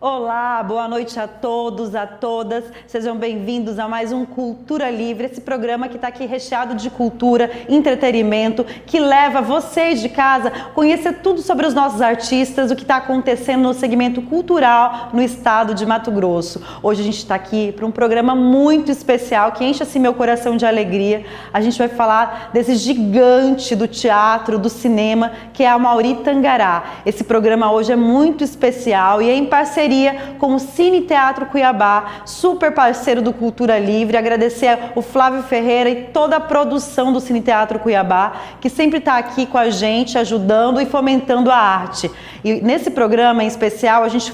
Olá, boa noite a todos, a todas. Sejam bem-vindos a mais um Cultura Livre, esse programa que está aqui recheado de cultura, entretenimento, que leva vocês de casa a conhecer tudo sobre os nossos artistas, o que está acontecendo no segmento cultural no estado de Mato Grosso. Hoje a gente está aqui para um programa muito especial que enche assim meu coração de alegria. A gente vai falar desse gigante do teatro, do cinema, que é a Amaury Tangará. Esse programa hoje é muito especial e é em parceria com o Cine Teatro Cuiabá, super parceiro do Cultura Livre. Agradecer o Flávio Ferreira e toda a produção do Cine Teatro Cuiabá, que sempre está aqui com a gente, ajudando e fomentando a arte. E nesse programa em especial, a gente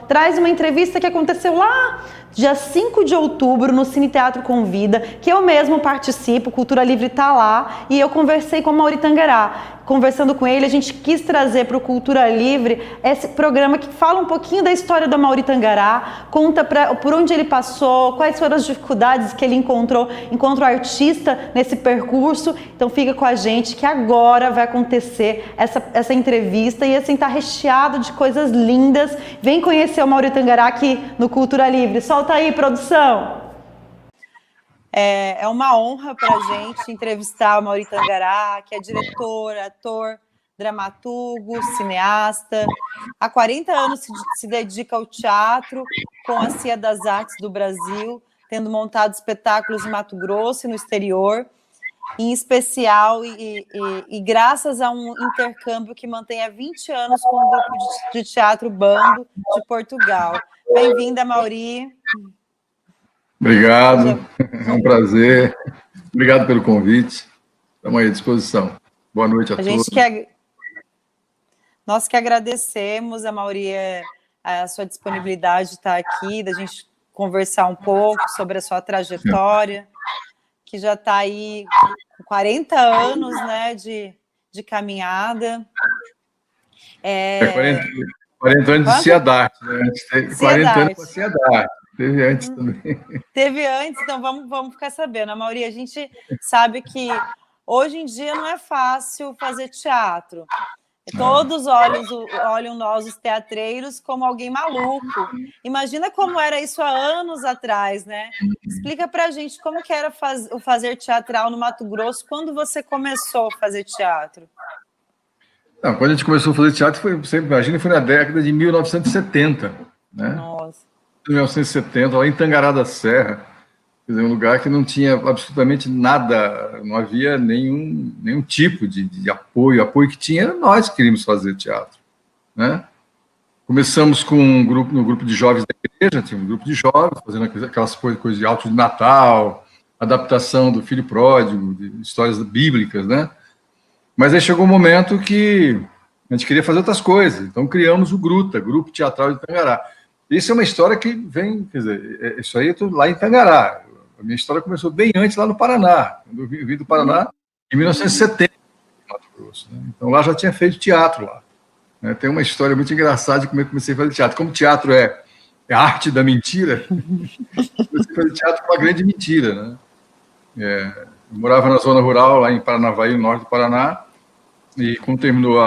traz uma entrevista que aconteceu lá dia 5 de outubro, no Cine Teatro Convida, que eu mesmo participo, Cultura Livre está lá, e eu conversei com a Amaury Tangará. Conversando com ele, a gente quis trazer para o Cultura Livre esse programa que fala um pouquinho da história da Amaury Tangará, conta por onde ele passou, quais foram as dificuldades que ele encontrou enquanto artista nesse percurso. Então fica com a gente que agora vai acontecer essa entrevista e assim está recheado de coisas lindas. Vem conhecer a Amaury Tangará aqui no Cultura Livre. Solta aí, produção! É uma honra para a gente entrevistar a Amaury Tangará, que é diretor, ator, dramaturgo, cineasta. Há 40 anos se dedica ao teatro com a CIA das Artes do Brasil, tendo montado espetáculos em Mato Grosso e no exterior, em especial e graças a um intercâmbio que mantém há 20 anos com o grupo de teatro Bando de Portugal. Bem-vinda, Amaury. Obrigado, é um prazer. Obrigado pelo convite. Estamos aí à disposição. Boa noite a todos. Nós que agradecemos, Amaury, a sua disponibilidade de estar aqui, da gente conversar um pouco sobre a sua trajetória, que já está aí com 40 anos, né, de caminhada. 40 anos de CIA das Artes, né? 40 anos para CIA das Artes. Teve antes também. Teve antes, então vamos ficar sabendo. Amaury, a gente sabe que hoje em dia não é fácil fazer teatro. Todos olham nós, os teatreiros, como alguém maluco. Imagina como era isso há anos atrás, né? Explica pra gente como que era o fazer teatral no Mato Grosso, quando você começou a fazer teatro. Não, quando a gente começou a fazer teatro, você imagina, foi na década de 1970, né? Nossa. 1970, lá em Tangará da Serra, quer dizer, um lugar que não tinha absolutamente nada, não havia nenhum tipo de apoio. O apoio que tinha era nós que queríamos fazer teatro, né? Começamos com no grupo de jovens da igreja, tinha um grupo de jovens fazendo aquelas coisas de alto de Natal, adaptação do Filho Pródigo, de histórias bíblicas, né? Mas aí chegou um momento que a gente queria fazer outras coisas, então criamos o GRUTA, Grupo Teatral de Tangará. Isso é uma história que vem, quer dizer, isso aí eu estou lá em Tangará. A minha história começou bem antes, lá no Paraná. Eu vim do Paraná em 1970, no Mato Grosso, né? Então lá já tinha feito teatro lá, né? Tem uma história muito engraçada de como eu comecei a fazer teatro. Como teatro é a arte da mentira, eu comecei a fazer teatro com uma grande mentira, né? Eu morava na zona rural, lá em Paranavaí, no norte do Paraná, e quando terminou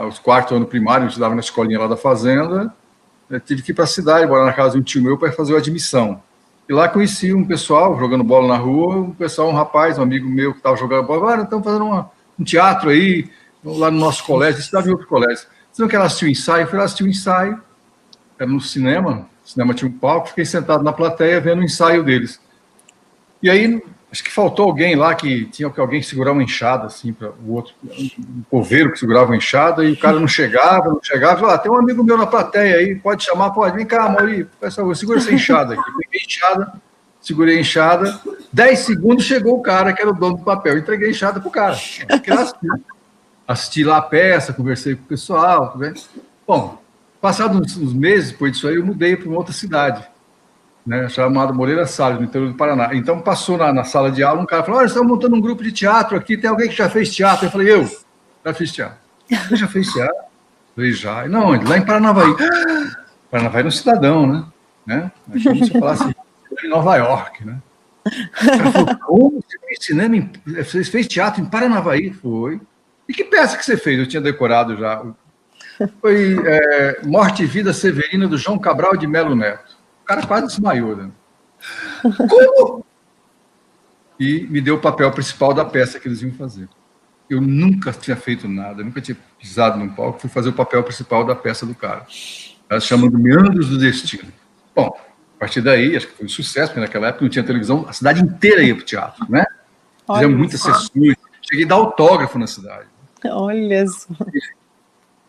os 4º ano primário, eu estudava na escolinha lá da fazenda. Eu tive que ir para a cidade, morar na casa de um tio meu para fazer a admissão. E lá conheci um pessoal jogando bola na rua, um rapaz, um amigo meu que estava jogando bola, estamos fazendo um teatro aí, lá no nosso colégio, estava em outro colégio. Você não quer assistir o ensaio? Eu fui lá assistir o ensaio, era no cinema, o cinema tinha um palco, fiquei sentado na plateia vendo o ensaio deles. E aí, acho que faltou alguém lá que tinha que alguém segurar uma enxada, assim, para o outro, um coveiro que segurava uma enxada, e o cara não chegava, falava, tem um amigo meu na plateia aí, pode chamar, pode, vem cá, Amaury, por favor, segura essa enxada aqui. Peguei a enxada, segurei a enxada, 10 segundos chegou o cara, que era o dono do papel, entreguei a enxada pro cara. Assisti lá a peça, conversei com o pessoal, tá vendo? Bom, passados uns meses depois disso aí, eu mudei para uma outra cidade, né, chamado Moreira Salles, no interior do Paraná. Então, passou na sala de aula, um cara falou, olha, estamos montando um grupo de teatro aqui, tem alguém que já fez teatro? Eu falei, eu já fiz teatro. Você já fez teatro? Eu falei, já. Não, onde? Lá em Paranavaí. Paranavaí era um cidadão, né? É como se eu falasse em Nova York, né? O cara falou, como? Você fez cinema? Você fez teatro em Paranavaí? Foi. E que peça que você fez? Eu tinha decorado já Foi Morte e Vida Severina, do João Cabral de Melo Neto. O cara quase desmaiou, né? Como? E me deu o papel principal da peça que eles iam fazer. Eu nunca tinha feito nada, nunca tinha pisado num palco, fui fazer o papel principal da peça do cara. Ela se chama Meandros do Destino. Bom, a partir daí, acho que foi um sucesso, porque naquela época não tinha televisão, a cidade inteira ia para o teatro, né? Fizemos muitas sessões, cheguei a dar autógrafo na cidade. Olha só.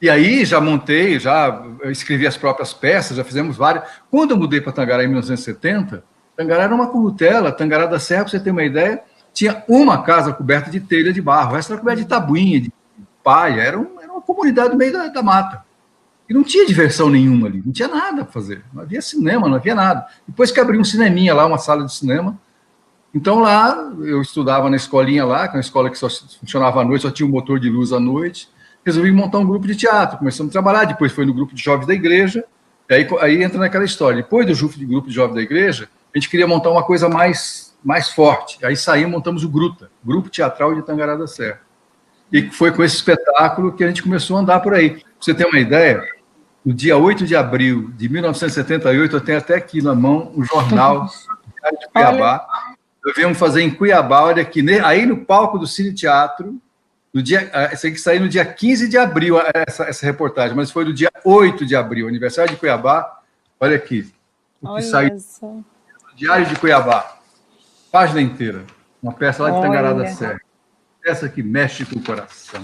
E aí já montei, já escrevi as próprias peças, já fizemos várias. Quando eu mudei para Tangará em 1970, Tangará era uma curutela, Tangará da Serra, para você ter uma ideia, tinha uma casa coberta de telha de barro, essa era coberta de tabuinha, de palha, era uma comunidade no meio da mata. E não tinha diversão nenhuma ali, não tinha nada para fazer, não havia cinema, não havia nada. Depois que abriu um cineminha lá, uma sala de cinema, então lá eu estudava na escolinha lá, que é uma escola que só funcionava à noite, só tinha um motor de luz à noite, resolvi montar um grupo de teatro, começamos a trabalhar, depois foi no grupo de jovens da igreja, aí entra naquela história, depois do grupo de jovens da igreja, a gente queria montar uma coisa mais forte, aí saímos, montamos o Gruta, Grupo Teatral de Tangará da Serra, e foi com esse espetáculo que a gente começou a andar por aí. Pra você ter uma ideia, no dia 8 de abril de 1978, eu tenho até aqui na mão o jornal Diário de Cuiabá, nós viemos fazer em Cuiabá, olha aqui, aí no palco do Cine Teatro, isso tem que sair no dia 15 de abril, essa reportagem, mas foi no dia 8 de abril, aniversário de Cuiabá, olha aqui, o que saiu no Diário de Cuiabá, página inteira, uma peça lá de Tangará da Serra, peça que mexe com o coração.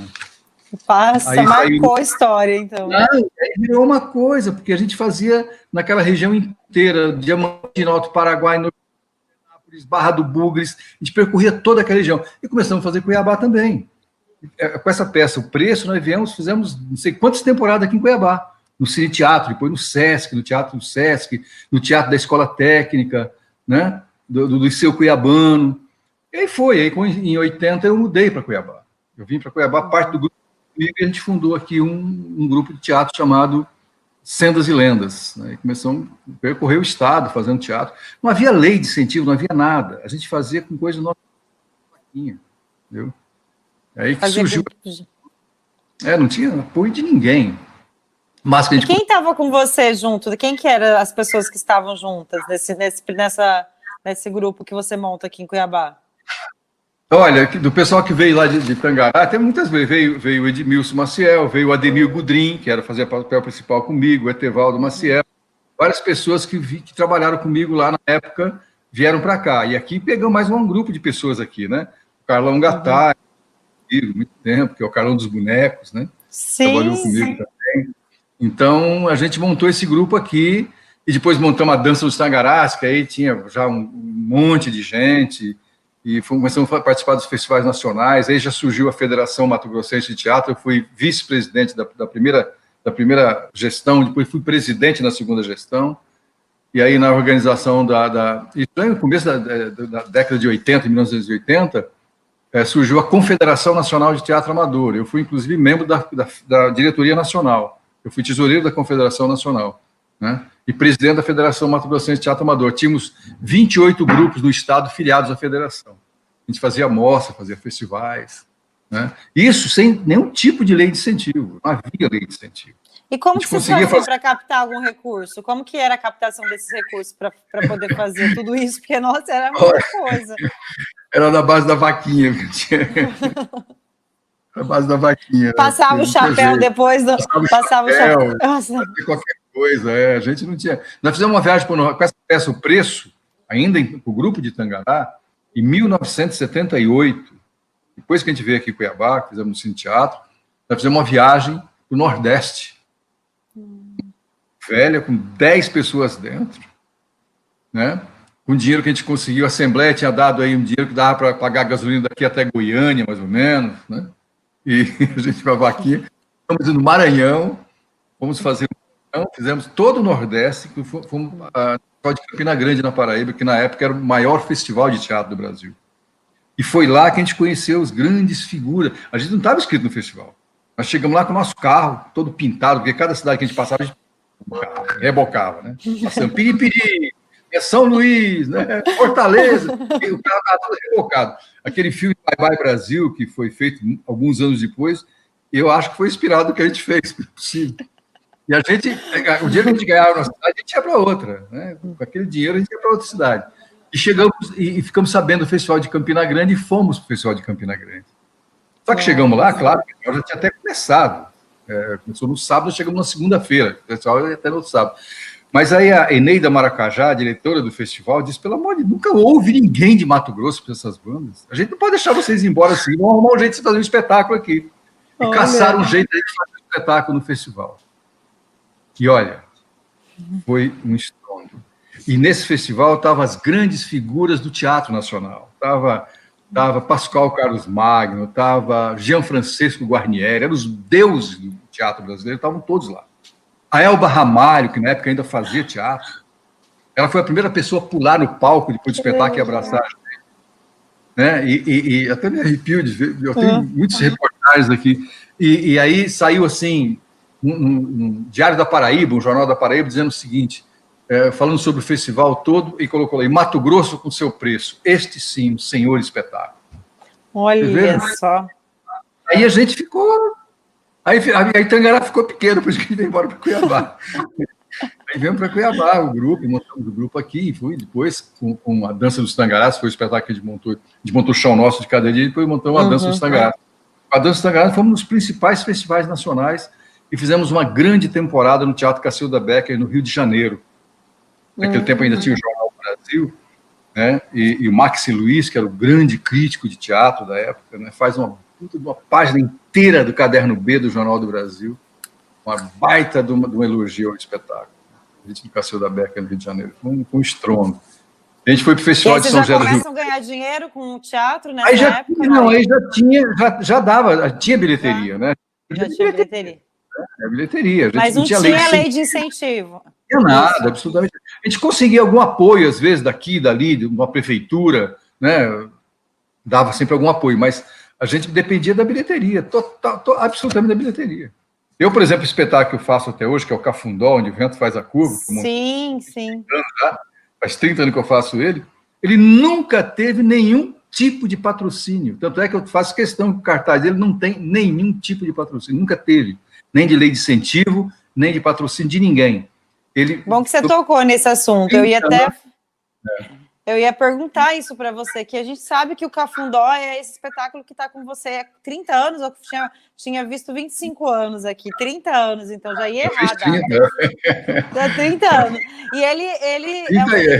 Passa, marcou a história, então. Não, aí virou uma coisa, porque a gente fazia naquela região inteira, Diamantina, Alto Paraguai, Barra do Bugres, a gente percorria toda aquela região. E começamos a fazer Cuiabá também. Com essa peça, o Preço, nós fizemos não sei quantas temporadas aqui em Cuiabá, no Cine Teatro, depois no Sesc, no Teatro do Sesc, no Teatro da Escola Técnica, né? do Liceu Cuiabano. E aí foi, em 80 eu mudei para Cuiabá. Eu vim para Cuiabá, parte do grupo, e a gente fundou aqui um grupo de teatro chamado Sendas e Lendas, né? E começamos a percorrer o estado fazendo teatro. Não havia lei de incentivo, não havia nada. A gente fazia com coisa nossa, entendeu? Aí que surgiu. Não tinha apoio de ninguém. Mas que a gente... E quem estava com você junto? Quem que eram as pessoas que estavam juntas nesse grupo que você monta aqui em Cuiabá? Olha, do pessoal que veio lá de Tangará, até muitas vezes veio o Edmilson Maciel, veio o Ademir Gudrim, que fazia papel principal comigo, o Etevaldo Maciel, várias pessoas que trabalharam comigo lá na época vieram para cá. E aqui pegamos mais um grupo de pessoas aqui, né? O Carlão Gattai, muito tempo, que é o Carlão dos Bonecos, né? Sim. Trabalhou comigo também. Então, a gente montou esse grupo aqui, e depois montamos a Dança dos Tangarás, que aí tinha já um monte de gente, e começamos a participar dos festivais nacionais, aí já surgiu a Federação Mato Grossense de Teatro, eu fui vice-presidente da primeira gestão, depois fui presidente na segunda gestão, e aí na organização isso aí no começo da década de 80, 1980, surgiu a Confederação Nacional de Teatro Amador, eu fui inclusive membro da diretoria nacional, eu fui tesoureiro da Confederação Nacional, né? E presidente da Federação Mato Grossense de Teatro Amador. Tínhamos 28 grupos no estado filiados à federação. A gente fazia mostra, fazia festivais, né? Isso sem nenhum tipo de lei de incentivo, não havia lei de incentivo. E como que você fazia para captar algum recurso? Como que era a captação desses recursos para poder fazer tudo isso? Porque, nossa, era muita coisa. Era na base da vaquinha. Na base da vaquinha. Passava o chapéu depois do... Passava o chapéu. Qualquer coisa, a gente não tinha... Nós fizemos uma viagem com essa peça, O Preço, ainda com o grupo de Tangará, em 1978, depois que a gente veio aqui em Cuiabá, fizemos no Cine Teatro, nós fizemos uma viagem para o Nordeste, velha, com 10 pessoas dentro, né? Com dinheiro que a gente conseguiu, a Assembleia tinha dado aí um dinheiro que dava para pagar a gasolina daqui até Goiânia, mais ou menos, né? E a gente para a vaquinha, estamos no Maranhão, fomos fazer... Fizemos todo o Nordeste, fomos de Campina Grande, na Paraíba, que na época era o maior festival de teatro do Brasil. E foi lá que a gente conheceu as grandes figuras. A gente não estava inscrito no festival. Nós chegamos lá com o nosso carro, todo pintado, porque cada cidade que a gente passava, a gente rebocava, né? Passando Piripiri, São Luís, né? Fortaleza, e o carro estava todo rebocado. Aquele filme Bye Bye Brasil, que foi feito alguns anos depois, eu acho que foi inspirado no que a gente fez, é possível. E a gente, o dinheiro que a gente ganhava na cidade, a gente ia para outra, né? Com aquele dinheiro a gente ia para outra cidade. E chegamos e ficamos sabendo do Festival de Campina Grande e fomos para o Festival de Campina Grande. Só que chegamos lá, claro, já tinha até começado. Começou no sábado, chegamos na segunda-feira. O festival ia até no outro sábado. Mas aí a Eneida Maracajá, a diretora do festival, disse, pelo amor de Deus, nunca houve ninguém de Mato Grosso para essas bandas. A gente não pode deixar vocês ir embora assim, vamos arrumar um jeito de fazer um espetáculo aqui. E caçaram um jeito de fazer um espetáculo no festival. E olha, foi um estrondo. E nesse festival estavam as grandes figuras do Teatro Nacional. Estava Pascoal Carlos Magno, estava Jean Francisco Guarnieri, eram os deuses do teatro brasileiro, estavam todos lá. A Elba Ramalho, que na época ainda fazia teatro, ela foi a primeira pessoa a pular no palco depois do espetáculo e abraçar a gente. Né? E até me arrepio de ver, eu tenho muitos reportagens aqui. E aí saiu assim, um Diário da Paraíba, um jornal da Paraíba, dizendo o seguinte, falando sobre o festival todo, e colocou aí, Mato Grosso com seu preço, este sim, o senhor espetáculo. Olha só. Aí a gente ficou... Aí Itangará ficou pequeno, por isso que a gente veio embora para Cuiabá. Aí viemos para Cuiabá, o grupo, montamos o grupo aqui, e fui depois com a Dança dos Tangarás, foi o espetáculo que a gente montou o chão nosso de cada dia, e depois montamos a Dança dos Tangarás. Com a Dança dos Tangarás fomos nos principais festivais nacionais e fizemos uma grande temporada no Teatro Cacilda Becker, no Rio de Janeiro. Naquele tempo ainda tinha o Jornal do Brasil, né? E o Maxi Luiz, que era o grande crítico de teatro da época, né? Faz uma página inteira do Caderno B do Jornal do Brasil, uma baita de um elogio ao espetáculo. A gente no Cacilda Becker, no Rio de Janeiro. Foi um estrondo. A gente foi para o Festival de São José do Rio. Vocês já começam a ganhar dinheiro com o teatro nessa aí época? Não, aí já dava, tinha bilheteria, né? Já tinha bilheteria. Bilheteria. Mas não tinha lei de incentivo. Não tinha nada, absolutamente. A gente conseguia algum apoio, às vezes, daqui, dali, de uma prefeitura, né? Dava sempre algum apoio, mas a gente dependia da bilheteria, absolutamente da bilheteria. Eu, por exemplo, o espetáculo que eu faço até hoje, que é o Cafundó, onde o vento faz a curva. Sim. Faz 30 anos que eu faço ele nunca teve nenhum tipo de patrocínio. Tanto é que eu faço questão que o cartaz dele não tem nenhum tipo de patrocínio, nunca teve. Nem de lei de incentivo, nem de patrocínio de ninguém. Bom que você tocou nesse assunto. Eu ia perguntar isso para você, que a gente sabe que o Cafundó é esse espetáculo que está com você há 30 anos, ou que tinha visto 25 anos aqui, 30 anos, então já ia errar. 30 anos. E ele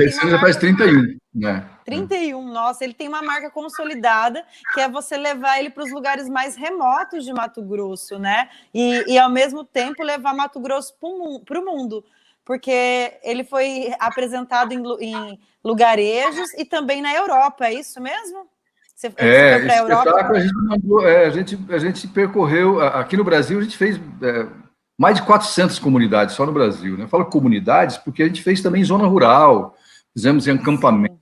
esse ano já faz 31, né? 31, nossa, ele tem uma marca consolidada, que é você levar ele para os lugares mais remotos de Mato Grosso, né? E ao mesmo tempo levar Mato Grosso para o mundo. Porque ele foi apresentado em lugarejos e também na Europa, é isso mesmo? Você foi para a Europa? A gente percorreu, aqui no Brasil a gente fez mais de 400 comunidades, só no Brasil, né? Eu falo comunidades porque a gente fez também em zona rural, fizemos em acampamento,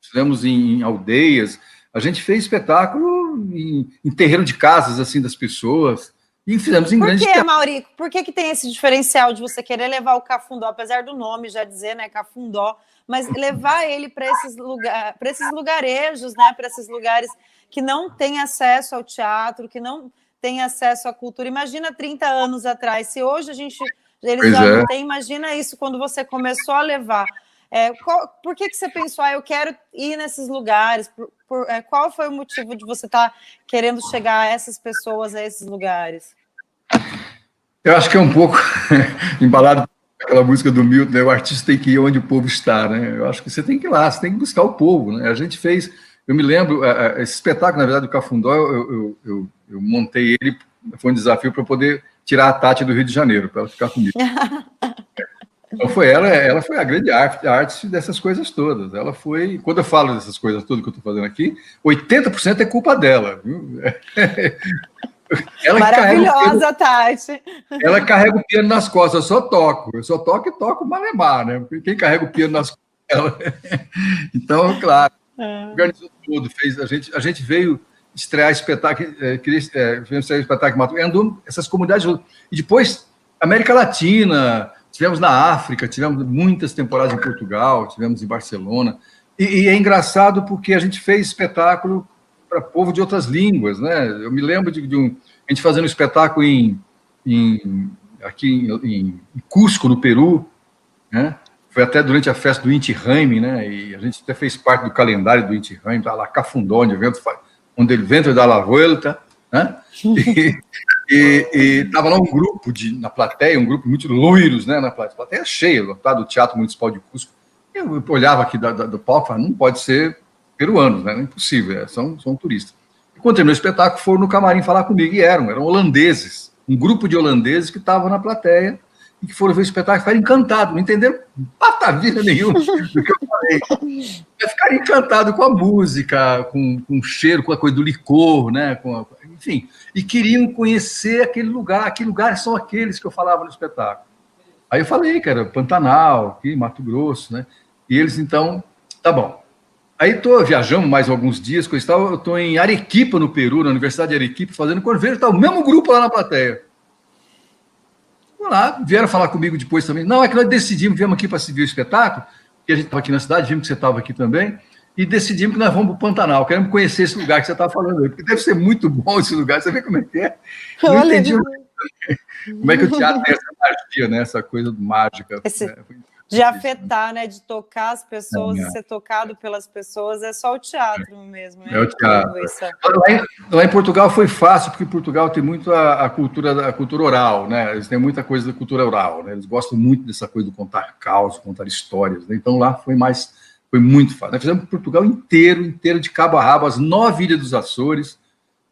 fizemos em aldeias, a gente fez espetáculo em terreiro de casas, assim, das pessoas. E fizemos em grande teatro. Mauri, por que tem esse diferencial de você querer levar o Cafundó, apesar do nome já dizer, né, Cafundó, mas levar ele para esses lugarejos, né, para esses lugares que não têm acesso ao teatro, que não têm acesso à cultura? Imagina 30 anos atrás, se hoje eles já não têm, imagina isso quando você começou a levar. Por que você pensou, eu quero ir nesses lugares? Qual foi o motivo de você estar querendo chegar a essas pessoas, a esses lugares? Eu acho que é um pouco embalado com aquela música do Milton, né? O artista tem que ir onde o povo está, né? Eu acho que você tem que ir lá, você tem que buscar o povo, né? A gente fez, eu me lembro, esse espetáculo, na verdade, do Cafundó, eu montei ele, foi um desafio para poder tirar a Tati do Rio de Janeiro, para ela ficar comigo. Então ela foi a grande arte dessas coisas todas. Ela foi, quando eu falo dessas coisas todas que eu estou fazendo aqui, 80% é culpa dela, viu? Maravilhosa, Tati. Ela carrega o piano nas costas, eu só toco e toco malemar, né? Porque quem carrega o piano nas costas é ela. Então, claro, organizou tudo, a gente veio estrear espetáculo, andou essas comunidades, e depois América Latina, tivemos na África, tivemos muitas temporadas em Portugal, tivemos em Barcelona, e é engraçado porque a gente fez espetáculo para povo de outras línguas, né? Eu me lembro de um a gente fazendo um espetáculo aqui em Cusco, no Peru, né? Foi até durante a festa do Inti Raymi, né? E a gente até fez parte do calendário do Inti Raymi, tá lá Cafundó, onde ele vem dar a volta, né? E estava lá um grupo na plateia, um grupo muito loiros, né? Na plateia cheia, lotado do Teatro Municipal de Cusco. Eu olhava aqui do palco e falava, não pode ser peruanos, né? Não é impossível, são turistas. E quando terminou o espetáculo, foram no camarim falar comigo, e eram holandeses, um grupo de holandeses que estavam na plateia, e que foram ver o espetáculo e ficaram encantados, não entenderam patavina nenhuma do que eu falei. Mas ficaram encantados com a música, com o cheiro, com a coisa do licor, né? Enfim, e queriam conhecer aquele lugar. Que lugares são aqueles que eu falava no espetáculo? Aí eu falei, cara, Pantanal, aqui, Mato Grosso, né? E eles, então, tá bom. Aí viajamos mais alguns dias, eu estou em Arequipa, no Peru, na Universidade de Arequipa, fazendo, quando vejo, está o mesmo grupo lá na plateia. Lá, vieram falar comigo depois também. Não, é que nós decidimos, viemos aqui para assistir o espetáculo, porque a gente estava aqui na cidade, vimos que você estava aqui também, e decidimos que nós vamos para o Pantanal, queremos conhecer esse lugar que você estava falando aí, porque deve ser muito bom esse lugar, você vê como é que é? Não entendi como é que o teatro tem essa magia, né? Essa coisa mágica. Né? De afetar, né? De tocar as pessoas e ser tocado pelas pessoas, é só o teatro mesmo. É o teatro. Lá em Portugal foi fácil, porque Portugal tem muito a cultura oral, né? Eles têm muita coisa da cultura oral, né? Eles gostam muito dessa coisa do contar causos, contar histórias, né? Então lá foi muito fácil. Nós fizemos Portugal inteiro, de cabo a rabo, as 9 ilhas dos Açores,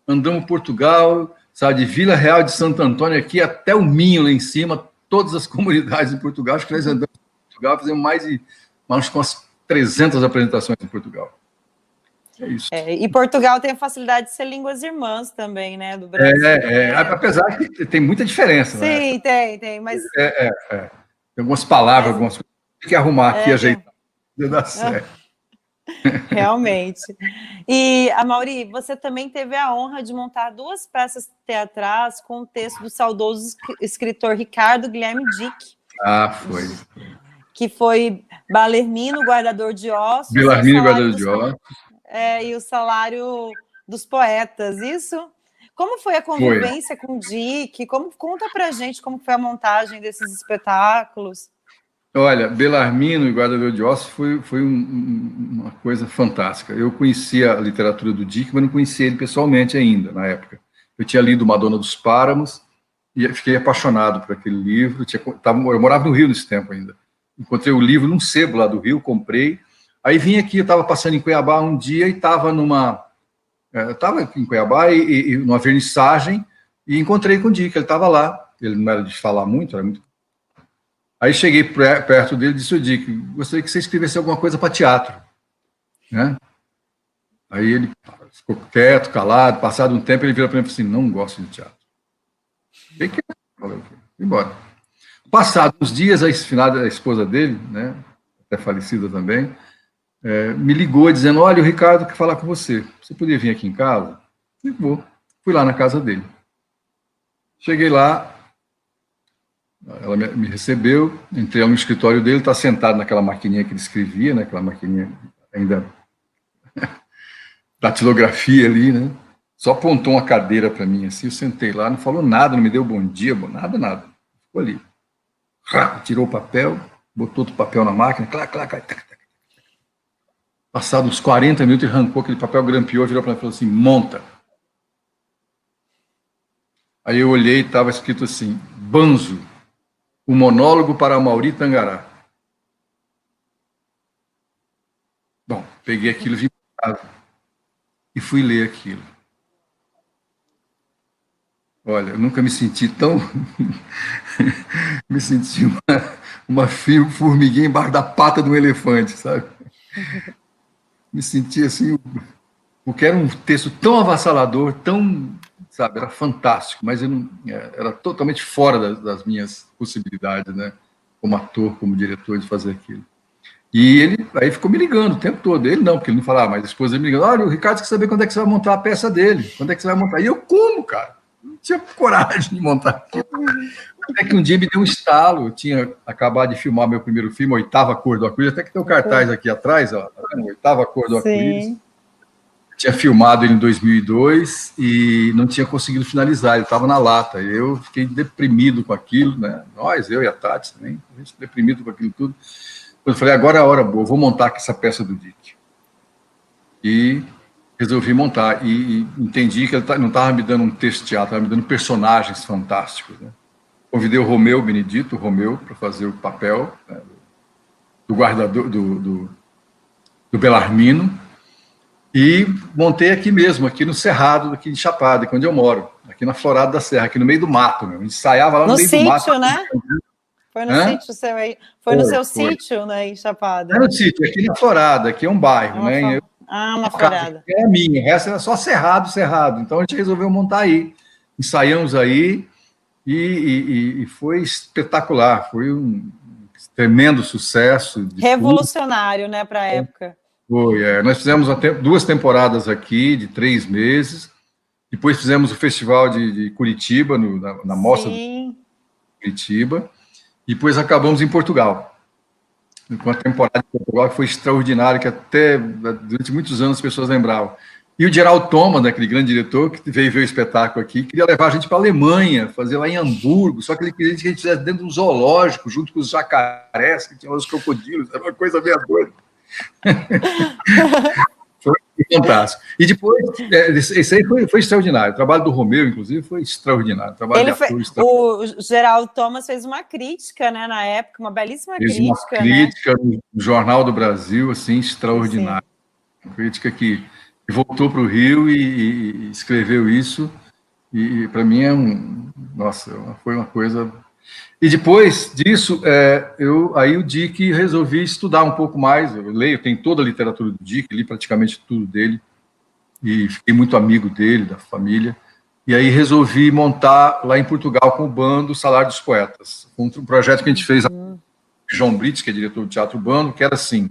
andamos Portugal, sabe, de Vila Real de Santo Antônio aqui até o Minho lá em cima, todas as comunidades em Portugal, acho que nós andamos Portugal, fizemos mais de umas 300 apresentações em Portugal. É isso. E Portugal tem a facilidade de ser línguas irmãs também, né, do Brasil. Apesar que tem muita diferença. Sim, né? tem, mas... Tem algumas palavras, algumas coisas que tem que arrumar aqui, ajeitar, não dá certo. Realmente. E, Amaury, você também teve a honra de montar 2 peças teatrais com o texto do saudoso escritor Ricardo Guilherme Dick. Foi. Que foi Belarmino, Guardador de Ossos. Belarmino, Guardador de Ossos. E o Salário dos Poetas, isso? Como foi a convivência com o Dick? Conta pra gente como foi a montagem desses espetáculos. Olha, Belarmino e Guardador de Ossos foi uma coisa fantástica. Eu conhecia a literatura do Dick, mas não conhecia ele pessoalmente ainda, na época. Eu tinha lido Madonna dos Páramos e fiquei apaixonado por aquele livro. Eu morava no Rio nesse tempo ainda. Encontrei o livro num sebo lá do Rio, comprei. Aí vim aqui, eu estava passando em Cuiabá um dia e estava em Cuiabá e numa vernissagem e encontrei com o Dick, ele estava lá. Ele não era de falar muito, era muito... Aí cheguei perto dele e disse, o Dick, gostaria que você escrevesse alguma coisa para teatro. Né? Aí ele ficou quieto, calado, passado um tempo ele virou para mim e falou assim, não gosto de teatro. Falei, embora. Passados uns dias, a esposa dele, né, até falecida também, me ligou dizendo, olha, o Ricardo quer falar com você. Você poderia vir aqui em casa? Eu vou. Fui lá na casa dele. Cheguei lá, ela me recebeu, entrei no escritório dele, está sentado naquela maquininha que ele escrevia, né, aquela maquininha ainda datilografia ali, né? Só apontou uma cadeira para mim, assim, eu sentei lá, não falou nada, não me deu bom dia, nada. Ficou ali. Tirou o papel, botou outro papel na máquina, clac. Passado uns 40 minutos, ele arrancou aquele papel, grampeou, virou para mim e falou assim, monta. Aí eu olhei e estava escrito assim, Banzo, o monólogo para Amaury Tangará. Bom, peguei aquilo, vim para casa e fui ler aquilo. Olha, eu nunca me senti tão... me senti uma formiguinha embaixo da pata de um elefante, sabe? Me senti assim... Porque era um texto tão avassalador, tão... Sabe, era fantástico, mas eu não, era totalmente fora das minhas possibilidades, né? Como ator, como diretor, de fazer aquilo. E ele aí ficou me ligando o tempo todo. Ele não, porque ele não falava, mas a esposa me ligando, olha, o Ricardo quer saber quando é que você vai montar a peça dele, quando é que você vai montar. E eu, como, cara? Não tinha coragem de montar aquilo. Até que um dia me deu um estalo, eu tinha acabado de filmar meu primeiro filme, Oitava Cor do Arco-Íris, até que tem o cartaz aqui atrás, ó, Oitava Cor do Arco-Íris. tinha filmado ele em 2002 e não tinha conseguido finalizar, ele estava na lata. Eu fiquei deprimido com aquilo, né? Eu e a Tati também, a gente deprimido com aquilo tudo. Eu falei, agora é a hora boa, vou montar aqui essa peça do Dick. E resolvi montar, e entendi que ele não estava me dando um texto de teatro, estava me dando personagens fantásticos, né? Convidei o Romeu Benedito, para fazer o papel, né, do guardador, do Belarmino, e montei aqui mesmo, aqui no Cerrado, aqui de Chapada, aqui onde eu moro, aqui na Florada da Serra, aqui no meio do mato, meu. Ensaiava lá no meio do mato. No sítio, né? Foi no sítio seu aí. Foi no seu sítio, né, em Chapada. É no sítio, aqui na Florada, aqui é um bairro, né? Uma Florada. É a minha, o resto era só cerrado. Então a gente resolveu montar aí. Ensaiamos aí e foi espetacular, foi um tremendo sucesso. Revolucionário, né, para a época. Foi, nós fizemos 2 temporadas aqui, de 3 meses, depois fizemos o festival de Curitiba, na Mostra de Curitiba, e depois acabamos em Portugal, com a temporada de Portugal, que foi extraordinária, que até durante muitos anos as pessoas lembravam. E o Geraldo Thomas, né, aquele grande diretor, que veio ver o espetáculo aqui, queria levar a gente para a Alemanha, fazer lá em Hamburgo, só que ele queria que a gente fizesse dentro de um zoológico, junto com os jacarés, que tinham os crocodilos, era uma coisa meio doida. Foi fantástico. E depois, esse aí foi extraordinário. O trabalho do Romeu, inclusive, foi extraordinário. O Geraldo Thomas fez uma crítica, né, na época, uma belíssima crítica. Uma crítica, né, no Jornal do Brasil, assim, extraordinária. Uma crítica que voltou para o Rio e escreveu isso. E para mim foi uma coisa. E depois disso, aí o Dick resolvi estudar um pouco mais. Eu leio, tem toda a literatura do Dick, li praticamente tudo dele, e fiquei muito amigo dele, da família. E aí resolvi montar lá em Portugal com o bando Salário dos Poetas. Um projeto que a gente fez com João Brits, que é diretor do Teatro Bando, que era assim: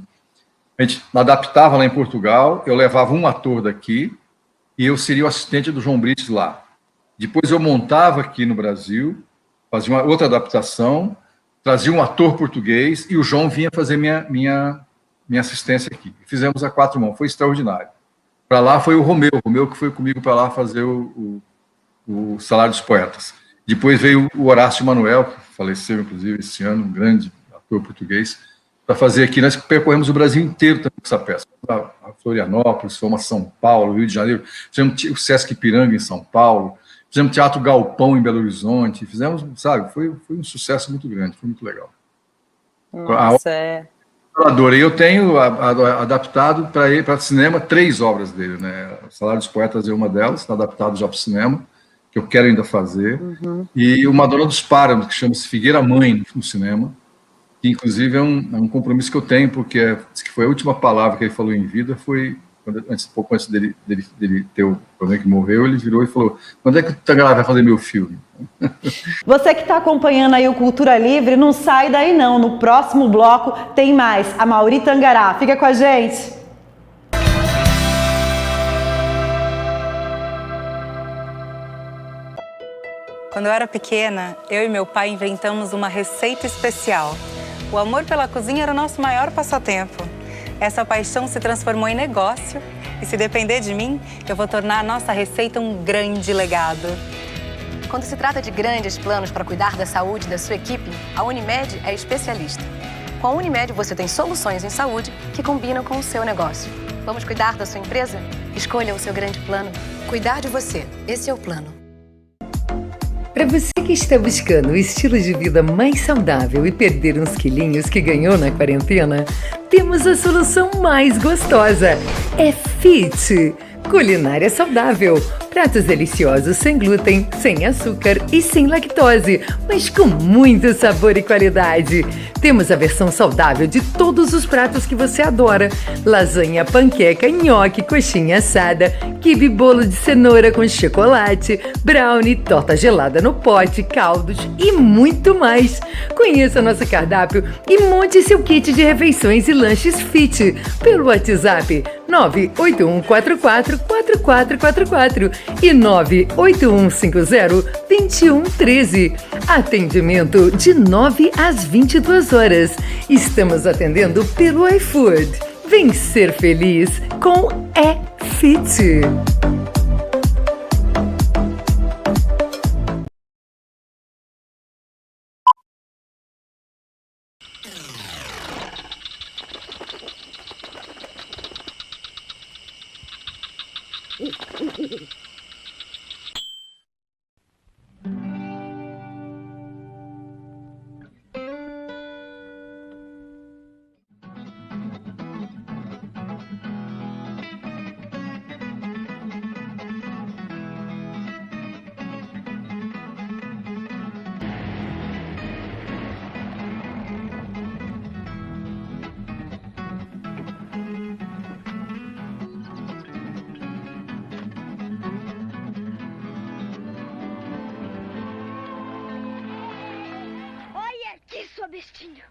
a gente adaptava lá em Portugal, eu levava um ator daqui, e eu seria o assistente do João Brits lá. Depois eu montava aqui no Brasil, fazia uma outra adaptação, trazia um ator português e o João vinha fazer minha assistência aqui. Fizemos a 4 mãos, foi extraordinário. Para lá foi o Romeu que foi comigo para lá fazer o Salário dos Poetas. Depois veio o Horácio Manuel, que faleceu, inclusive, esse ano, um grande ator português, para fazer aqui. Nós percorremos o Brasil inteiro também com essa peça. A Florianópolis, fomos a São Paulo, Rio de Janeiro, fizemos o Sesc Ipiranga em São Paulo, fizemos Teatro Galpão em Belo Horizonte, fizemos, sabe, foi um sucesso muito grande, foi muito legal. Nossa, Eu adorei, eu tenho adaptado para cinema 3 obras dele, né? O Salário dos Poetas é uma delas, está adaptado já para o cinema, que eu quero ainda fazer, e o Madonna dos Páramos, que chama-se Figueira Mãe no cinema, que inclusive é um compromisso que eu tenho, porque que foi a última palavra que ele falou em vida, foi pouco antes dele ter o problema que morreu, ele virou e falou: quando é que o Tangará vai fazer meu filme? Você que está acompanhando aí o Cultura Livre, não sai daí não, no próximo bloco tem mais Amaury Tangará, fica com a gente! Quando eu era pequena, eu e meu pai inventamos uma receita especial. O amor pela cozinha era o nosso maior passatempo. Essa paixão se transformou em negócio e, se depender de mim, eu vou tornar a nossa receita um grande legado. Quando se trata de grandes planos para cuidar da saúde da sua equipe, a Unimed é especialista. Com a Unimed você tem soluções em saúde que combinam com o seu negócio. Vamos cuidar da sua empresa? Escolha o seu grande plano. Cuidar de você. Esse é o plano. Para você que está buscando o estilo de vida mais saudável e perder uns quilinhos que ganhou na quarentena, temos a solução mais gostosa. É Fit! Culinária saudável. Pratos deliciosos sem glúten, sem açúcar e sem lactose, mas com muito sabor e qualidade. Temos a versão saudável de todos os pratos que você adora. Lasanha, panqueca, nhoque, coxinha assada, quibe, bolo de cenoura com chocolate, brownie, torta gelada no pote, caldos e muito mais. Conheça nosso cardápio e monte seu kit de refeições e lanches Fit pelo WhatsApp 981444444 e 98150-2113. Atendimento de 9 às 22 horas. Estamos atendendo pelo iFood. Vem ser feliz com Fit. Olha aqui, sua bestinha.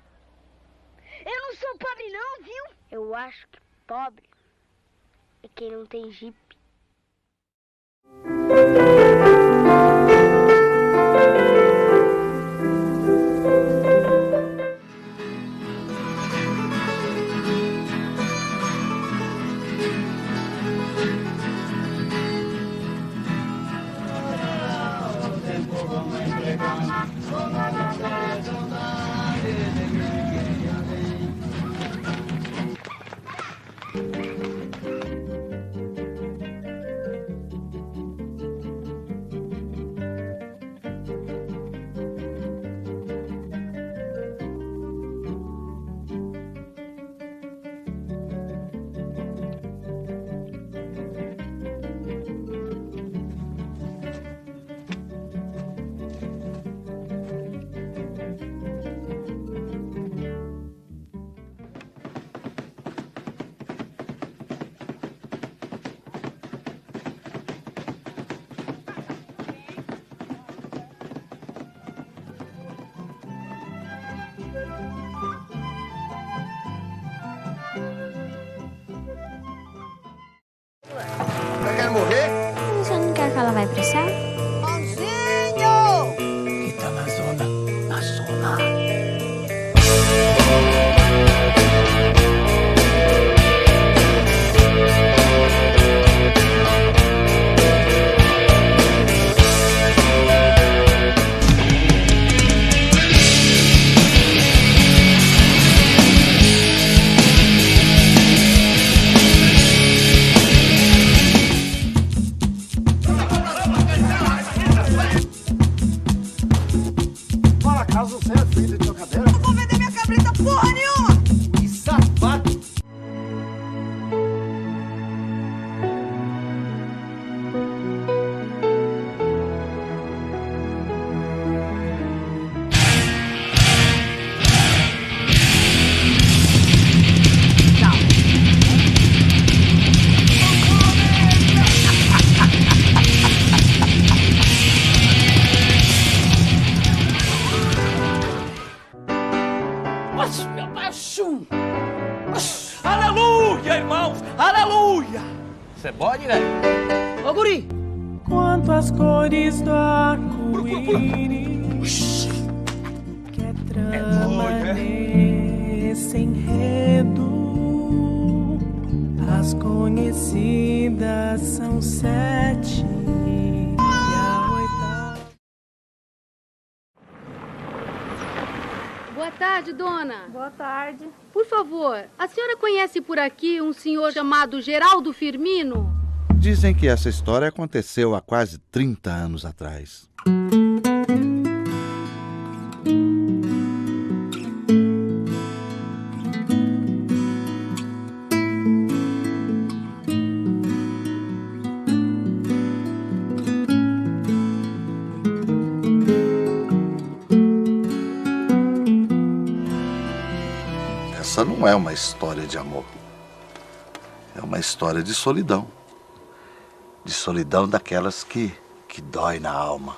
Eu não sou pobre não, viu? Eu acho que pobre é quem não tem jipe. Quer morrer? Você não quer que ela vai pro céu? Tá na zona. Fala, caso você é filho de trocadeira. Não vou vender minha cabrita porra nenhuma! Que safado! Oxe, meu pai é chum! Aleluia, irmãos! Aleluia! Você pode, né? Ô, guri! Quantas cores do arco-íris que é trama nesse enredo. As conhecidas são 7 e a 8ª. Boa tarde, dona. Boa tarde. Por favor, a senhora conhece por aqui um senhor chamado Geraldo Firmino? Dizem que essa história aconteceu há quase 30 anos atrás. Essa não é uma história de amor. É uma história de solidão. De solidão daquelas que dói na alma.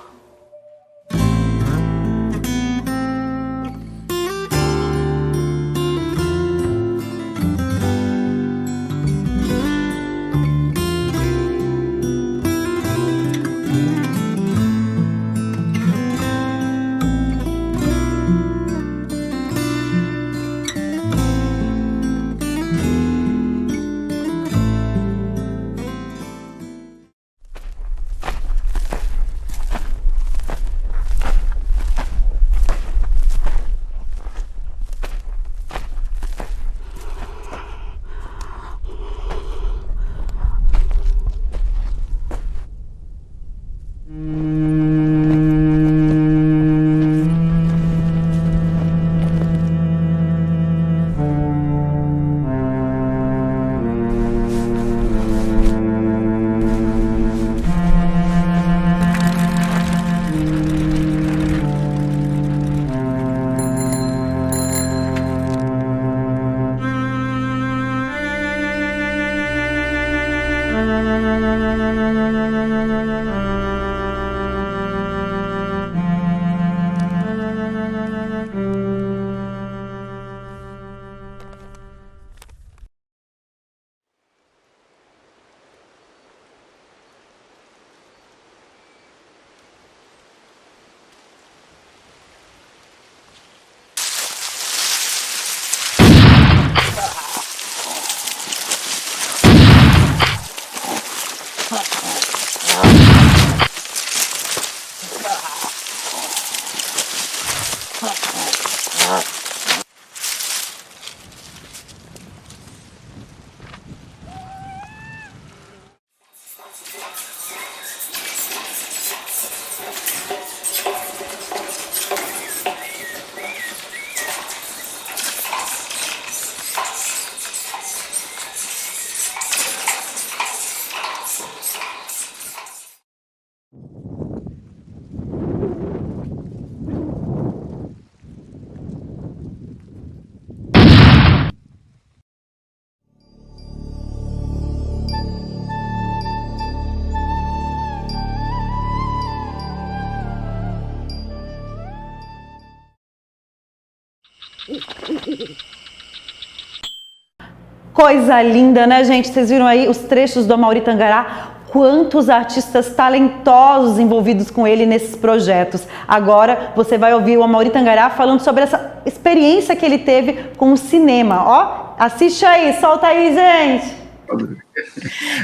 Coisa linda, né, gente? Vocês viram aí os trechos do Amaury Tangará? Quantos artistas talentosos envolvidos com ele nesses projetos. Agora você vai ouvir o Amaury Tangará falando sobre essa experiência que ele teve com o cinema. Ó, assiste aí, solta aí, gente!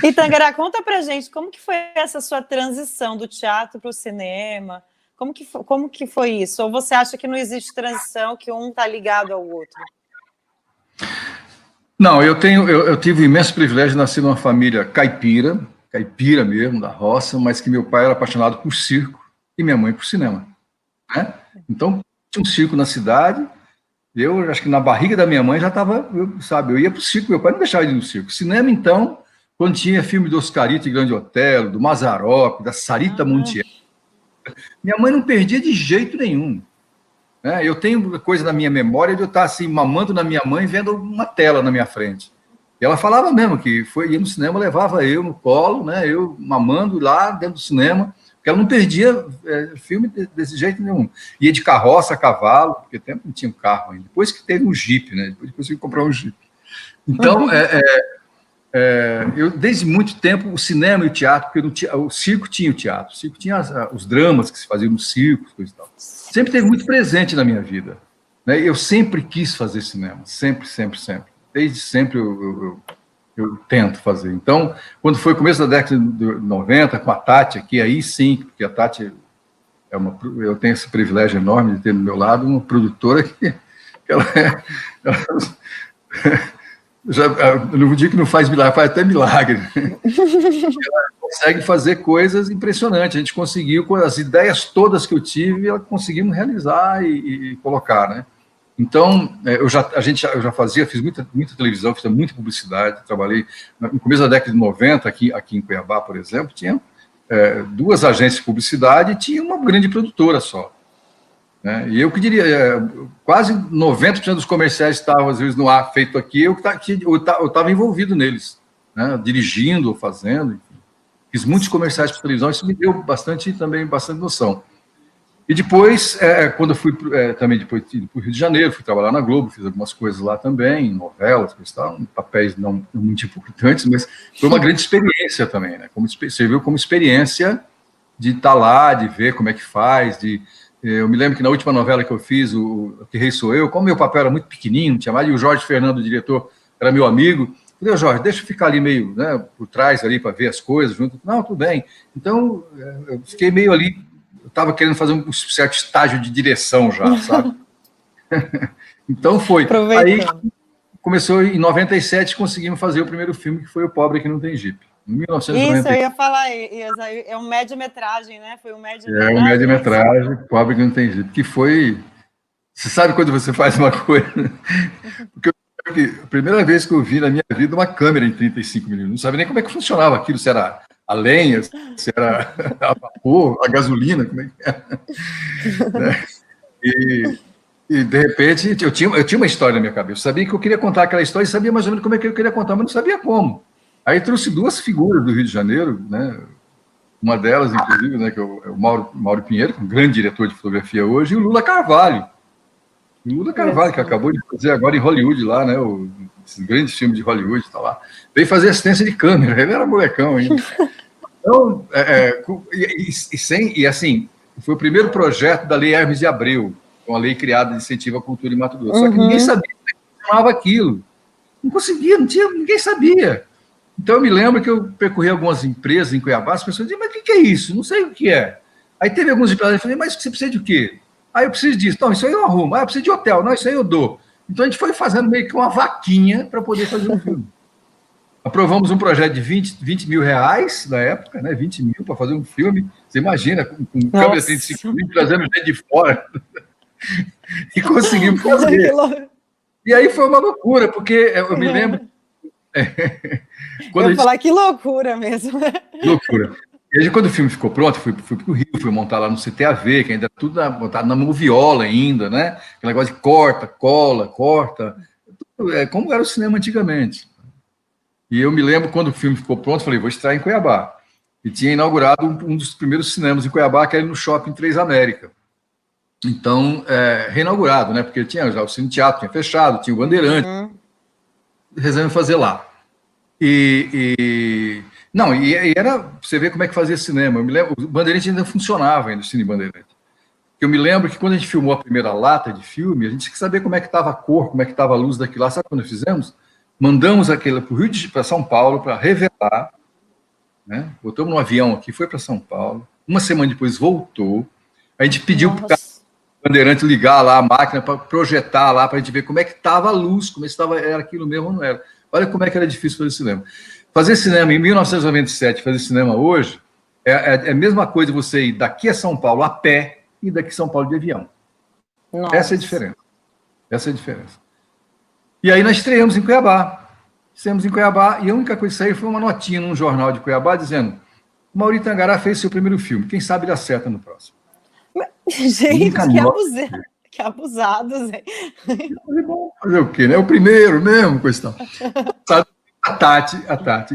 E Tangará, conta pra gente como que foi essa sua transição do teatro para o cinema? Como que foi isso? Ou você acha que não existe transição, que um tá ligado ao outro? Não, eu tive o imenso privilégio de nascer numa família caipira mesmo, da roça, mas que meu pai era apaixonado por circo e minha mãe por cinema, né? Então, tinha um circo na cidade, eu acho que na barriga da minha mãe já estava, eu ia para o circo, meu pai não deixava de ir no circo. Cinema, então, quando tinha filme do Oscarito e Grande Otelo, do Mazzaropi, da Sarita Montiel, minha mãe não perdia de jeito nenhum. Eu tenho coisa na minha memória de eu estar assim, mamando na minha mãe, vendo uma tela na minha frente. E ela falava mesmo que ia no cinema, levava eu no colo, né, eu mamando lá dentro do cinema, porque ela não perdia filme desse jeito nenhum. Ia de carroça a cavalo, porque tempo não tinha um carro ainda. Depois que teve um Jeep, né, depois consegui comprar um Jeep. Então, eu desde muito tempo, o cinema e o teatro, porque o circo tinha o teatro, o circo tinha os dramas que se faziam no circo, coisa e tal. Sempre esteve muito presente na minha vida, né? Eu sempre quis fazer cinema, sempre. Desde sempre eu tento fazer. Então, quando foi o começo da década de 90, com a Tati aqui, aí sim, porque a Tati eu tenho esse privilégio enorme de ter do meu lado uma produtora que ela eu não digo que não faz milagre, faz até milagre. Ela consegue fazer coisas impressionantes. A gente conseguiu, com as ideias todas que eu tive, ela conseguimos realizar e colocar, né? Então, eu já fiz muita televisão, fiz muita publicidade, trabalhei no começo da década de 90, aqui em Cuiabá, por exemplo, tinha 2 agências de publicidade e tinha uma grande produtora só. Né? E eu que diria, quase 90% dos comerciais estavam, às vezes, no ar feito aqui, eu estava envolvido neles, né? Dirigindo, fazendo, enfim. Fiz muitos comerciais para televisão, isso me deu bastante noção. E depois, quando eu fui também depois para o Rio de Janeiro, fui trabalhar na Globo, fiz algumas coisas lá também, novelas, coisas tal, papéis não muito importantes, mas foi uma grande experiência também, né? Serviu como experiência de estar lá, de ver como é que faz, eu me lembro que na última novela que eu fiz, o Que Rei Sou Eu, como meu papel era muito pequenininho, não tinha mais, e o Jorge Fernando, o diretor, era meu amigo, eu falei, Jorge, deixa eu ficar ali meio, né, por trás ali para ver as coisas junto. Não, tudo bem. Então, eu fiquei meio ali, eu estava querendo fazer um certo estágio de direção já, sabe? Então foi. Aí começou em 97, conseguimos fazer o primeiro filme, que foi O Pobre Que Não Tem Jeep. Em 1990. Isso, eu ia falar, é um média-metragem, né? Foi um média-metragem. É um média-metragem, Pobre Que Não Tem Jeep, que foi... Você sabe quando você faz uma coisa? Porque a primeira vez que eu vi na minha vida uma câmera em 35mm, não sabia nem como é que funcionava aquilo, se era a lenha, se era a vapor, a gasolina, como é que era. Né? E de repente, eu tinha uma história na minha cabeça, eu sabia que eu queria contar aquela história e sabia mais ou menos como é que eu queria contar, mas não sabia como. Aí trouxe duas figuras do Rio de Janeiro, né? Uma delas, inclusive, né, que é o Mauro Pinheiro, que é um grande diretor de fotografia hoje, e o Lula Carvalho. O Lula Carvalho, que acabou de fazer agora em Hollywood lá, né? Esses grandes filmes de Hollywood, tá lá. Veio fazer assistência de câmera, ele era molecão ainda. Então, assim, foi o primeiro projeto da Lei Hermes de Abreu, com a lei criada de incentivo à cultura em Mato Grosso. Só que ninguém sabia como funcionava aquilo. Não conseguia, ninguém sabia. Então, eu me lembro que eu percorri algumas empresas em Cuiabá, as pessoas diziam, mas o que é isso? Não sei o que é. Aí teve alguns empresários que falaram, mas você precisa de quê? Aí eu preciso disso. Não, isso aí eu arrumo. Ah, eu preciso de hotel. Não, isso aí eu dou. Então, a gente foi fazendo meio que uma vaquinha para poder fazer um filme. Aprovamos um projeto de 20 mil reais na época, né? 20 mil para fazer um filme. Você imagina, com câmera 35 mil, trazendo gente de fora. E conseguimos fazer. E aí foi uma loucura, porque eu me lembro... Eu ia falar que loucura mesmo. Loucura. E aí, quando o filme ficou pronto, fui para o Rio, fui montar lá no CTAV, que ainda tudo montado na moviola ainda, né? Aquele negócio de corta, cola, corta. Como era o cinema antigamente. E eu me lembro, quando o filme ficou pronto, falei, vou estrear em Cuiabá. E tinha inaugurado um dos primeiros cinemas em Cuiabá, que era no Shopping Três América. Então, reinaugurado, né? Porque tinha já o Cine Teatro, tinha fechado, tinha o Bandeirante. Resolvemos fazer lá. E era, você vê como é que fazia cinema. Eu me lembro, o Bandeirante ainda funcionava, ainda o Cine Bandeirante. Eu me lembro que quando a gente filmou a primeira lata de filme, a gente tinha que saber como é que estava a cor, como é que estava a luz daquilo lá. Sabe quando fizemos? Mandamos aquilo para São Paulo para revelar, né? Botamos no avião aqui, foi para São Paulo. Uma semana depois voltou. A gente pediu para o Bandeirante ligar lá a máquina para projetar lá, para a gente ver como é que estava a luz, como era aquilo mesmo ou não era. Olha como é que era difícil fazer cinema. Fazer cinema em 1997, fazer cinema hoje, é a mesma coisa você ir daqui a São Paulo a pé e daqui a São Paulo de avião. Nossa. Essa é a diferença. Essa é a diferença. E aí nós estreamos em Cuiabá. Estreamos em Cuiabá e a única coisa que saiu foi uma notinha num jornal de Cuiabá dizendo: Mauri Tangará fez seu primeiro filme, quem sabe ele acerta no próximo. Gente, que abusados, hein? Fazer o quê, né? O primeiro mesmo, questão. A Tati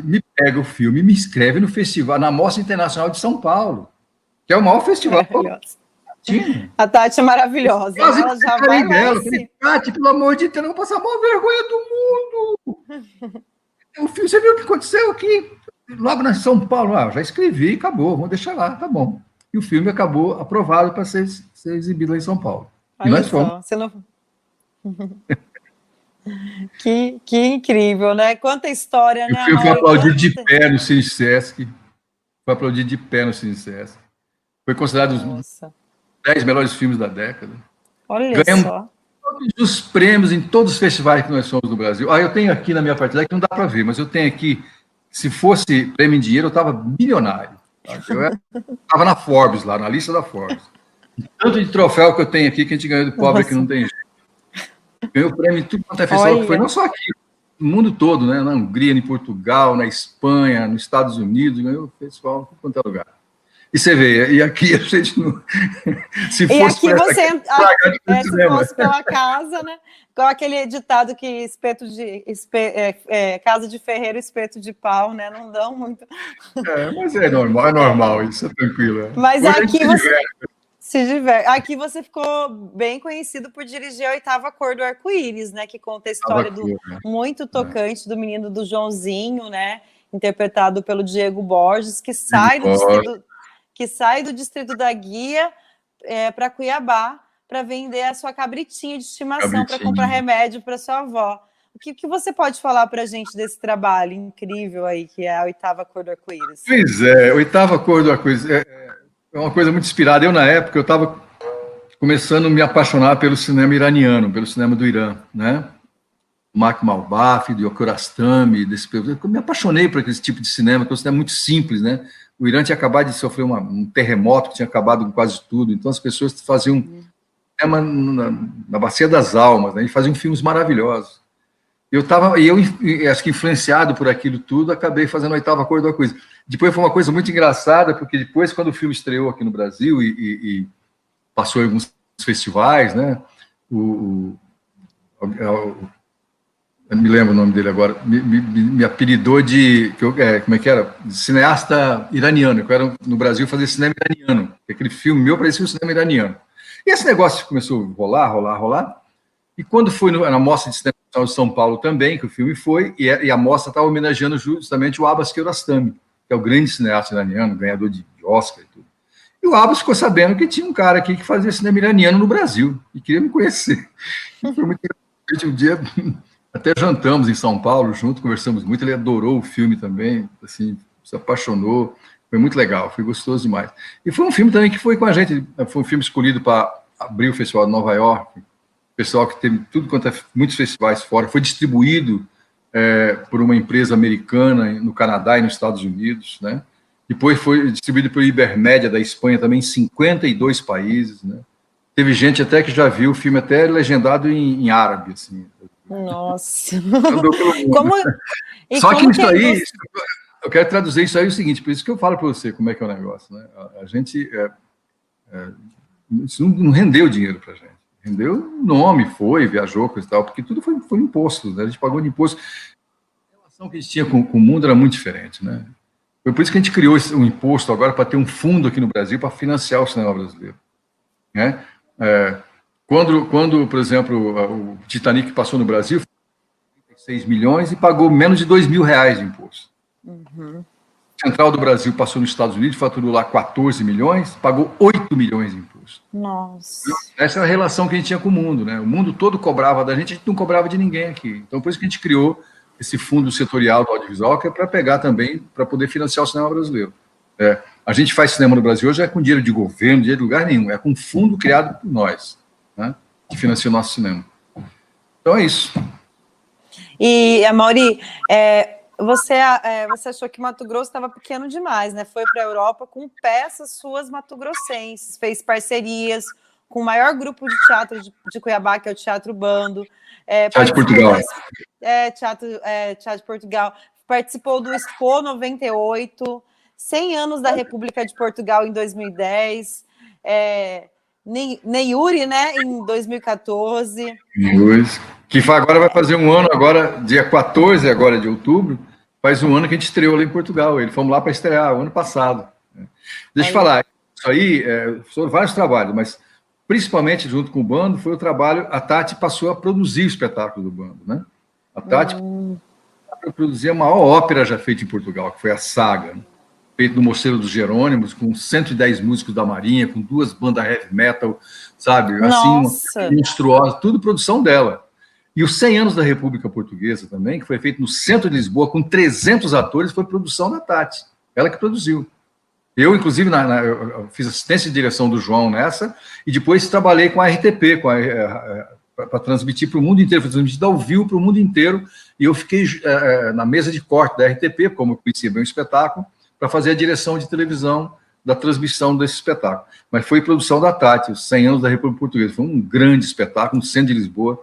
me pega o filme e me inscreve no festival, na Mostra Internacional de São Paulo, que é o maior festival. A Tati é maravilhosa. Ela já vai lá. Falei, Tati, pelo amor de Deus, eu não vou passar a maior vergonha do mundo. O filme, você viu o que aconteceu aqui? Logo na São Paulo, já escrevi, acabou, vamos deixar lá, tá bom. E o filme acabou aprovado para ser exibido lá em São Paulo. Olha e nós fomos. Você não... que incrível, né? Quanta história, né? O filme foi aplaudido de pé no Cine Sesc. Foi aplaudido de pé no Cine Sesc. Foi considerado os 10 melhores filmes da década. Olha Ganhamos todos os prêmios em todos os festivais que nós fomos no Brasil. Eu tenho aqui na minha partida, que não dá para ver, mas eu tenho aqui, se fosse prêmio em dinheiro, eu estava milionário. Eu estava na Forbes, lá na lista da Forbes. Tanto de troféu que eu tenho aqui, que a gente ganhou do pobre que não tem jeito. Ganhou prêmio em tudo quanto é festival que foi, não só aqui, no mundo todo, né? Na Hungria, em Portugal, na Espanha, nos Estados Unidos, ganhou festival em tudo quanto é lugar. E você vê, e aqui a gente não... Se fosse pela casa, né? Com aquele ditado que casa de ferreiro, espeto de pau, né? Não dão muito. Mas é normal, isso é tranquilo. Mas hoje aqui você se diverte. Aqui você ficou bem conhecido por dirigir a 8ª Cor do Arco-Íris, né? Que conta a história muito tocante do menino do Joãozinho, né? Interpretado pelo Diego Borges, que sai do distrito da Guia para Cuiabá para vender a sua cabritinha de estimação para comprar remédio para sua avó. O que você pode falar para a gente desse trabalho incrível aí, que é a 8ª Cor do Arco-Íris? Pois é, 8ª Cor do Arco-Íris é uma coisa muito inspirada. Eu, na época, eu estava começando a me apaixonar pelo cinema iraniano, pelo cinema do Irã, né? Mark Malbaf, do Kiarostami, eu me apaixonei por esse tipo de cinema, que é um cinema muito simples, né? O Irã tinha acabado de sofrer um terremoto que tinha acabado com quase tudo, então as pessoas faziam cinema na Bacia das Almas, né? E faziam filmes maravilhosos. Eu acho que influenciado por aquilo tudo, acabei fazendo a 8ª Cor do Arco-Íris. Depois foi uma coisa muito engraçada, porque depois, quando o filme estreou aqui no Brasil e passou em alguns festivais, né? eu me lembro o nome dele agora, me apelidou de, como é que era? De cineasta iraniano, que eu era no Brasil fazer cinema iraniano. Aquele filme meu parecia um cinema iraniano. E esse negócio começou a rolar. E quando foi na Mostra de Cinema de São Paulo também, que o filme foi, e a mostra estava homenageando justamente o Abbas Kiarostami, que é o grande cineasta iraniano, ganhador de Oscar e tudo. E o Abbas ficou sabendo que tinha um cara aqui que fazia cinema iraniano no Brasil, e queria me conhecer. E foi muito interessante. Um dia, até jantamos em São Paulo junto, conversamos muito, ele adorou o filme também, assim, se apaixonou, foi muito legal, foi gostoso demais. E foi um filme também que foi com a gente, foi um filme escolhido para abrir o Festival de Nova York, pessoal que teve tudo quanto é muitos festivais fora, foi distribuído por uma empresa americana no Canadá e nos Estados Unidos, né? Depois foi distribuído pelo Ibermédia da Espanha também em 52 países, né? Teve gente até que já viu o filme até legendado em árabe, assim. Nossa. Só que isso aí, eu quero traduzir isso aí o seguinte, por isso que eu falo para você como é que é o negócio, né? A gente isso não rendeu dinheiro para a gente. Rendeu nome, viajou, coisa e tal, porque tudo foi imposto, né? A gente pagou de imposto. A relação que a gente tinha com o mundo era muito diferente, né? Foi por isso que a gente criou um imposto agora para ter um fundo aqui no Brasil para financiar o cinema brasileiro, né? Quando, por exemplo, o Titanic passou no Brasil, 36 milhões e pagou menos de R$2.000 de imposto. Uhum. Central do Brasil passou nos Estados Unidos, faturou lá 14 milhões, pagou 8 milhões de imposto. Nossa. Essa é a relação que a gente tinha com o mundo, né? O mundo todo cobrava da gente, a gente não cobrava de ninguém aqui. Então, por isso que a gente criou esse fundo setorial do audiovisual, que é para pegar também, para poder financiar o cinema brasileiro. A gente faz cinema no Brasil hoje com dinheiro de governo, dinheiro de lugar nenhum, é com um fundo criado por nós, né? Que financia o nosso cinema. Então é isso. E, Amaury, você achou que Mato Grosso estava pequeno demais, né? Foi para a Europa com peças suas mato-grossenses, fez parcerias com o maior grupo de teatro de Cuiabá, que é o Teatro Bando. Teatro de Portugal. Teatro de Portugal. Participou do Expo 98, 100 anos da República de Portugal em 2010, Neyuri, né, em 2014. Que agora vai fazer um ano, agora, dia 14 agora de outubro, faz um ano que a gente estreou lá em Portugal. Fomos lá para estrear, o ano passado. Deixa eu falar, isso aí, foram vários trabalhos, mas principalmente junto com o Bando, foi o trabalho, a Tati passou a produzir o espetáculo do Bando, né? A Tati produzia a maior ópera já feita em Portugal, que foi a Saga, né? Feito no Mosteiro dos Jerônimos, com 110 músicos da Marinha, com 2 bandas heavy metal, sabe? Assim, monstruosa, tudo produção dela. E os 100 anos da República Portuguesa também, que foi feito no centro de Lisboa, com 300 atores, foi produção da Tati. Ela que produziu. Eu, inclusive, eu fiz assistência de direção do João nessa, e depois trabalhei com a RTP, para transmitir para o mundo inteiro, foi transmitido ao vivo para o mundo inteiro, e eu fiquei na mesa de corte da RTP, como eu conhecia bem o espetáculo, para fazer a direção de televisão da transmissão desse espetáculo. Mas foi produção da Tati, os 100 anos da República Portuguesa. Foi um grande espetáculo, no centro de Lisboa,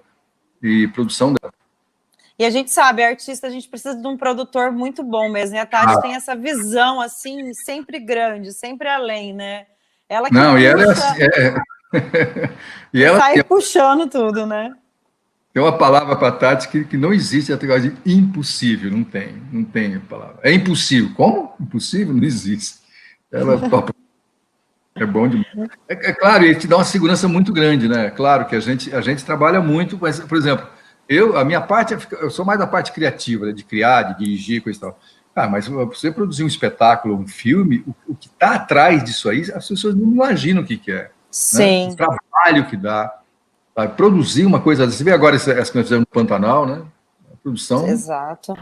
e produção dela. E a gente sabe, artista, a gente precisa de um produtor muito bom mesmo, e a Tati tem essa visão, assim, sempre grande, sempre além, né? Ela que e ela é assim, e ela sai puxando tudo, né? Tem uma palavra para a Tati que não existe, a de impossível, não tem a palavra. É impossível. Como? Impossível? Não existe. Ela topa. É bom demais. É claro, e te dá uma segurança muito grande, né? Claro que a gente trabalha muito, mas, por exemplo, a minha parte, eu sou mais da parte criativa, né? De criar, de dirigir, coisa e tal. Mas você produzir um espetáculo, um filme, o que está atrás disso aí, as pessoas não imaginam o que é. Sim. Né? O trabalho que dá. Produzir uma coisa, você vê agora essa que nós fizemos no Pantanal, né? A produção. Exato.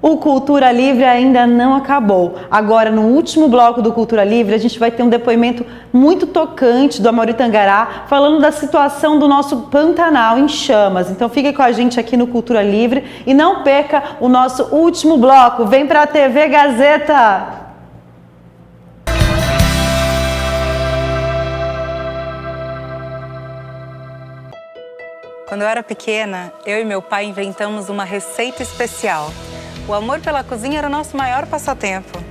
O Cultura Livre ainda não acabou. Agora, no último bloco do Cultura Livre, a gente vai ter um depoimento muito tocante do Amaury Tangará, falando da situação do nosso Pantanal em chamas. Então, fique com a gente aqui no Cultura Livre e não perca o nosso último bloco. Vem para a TV Gazeta! Quando eu era pequena, eu e meu pai inventamos uma receita especial. O amor pela cozinha era o nosso maior passatempo.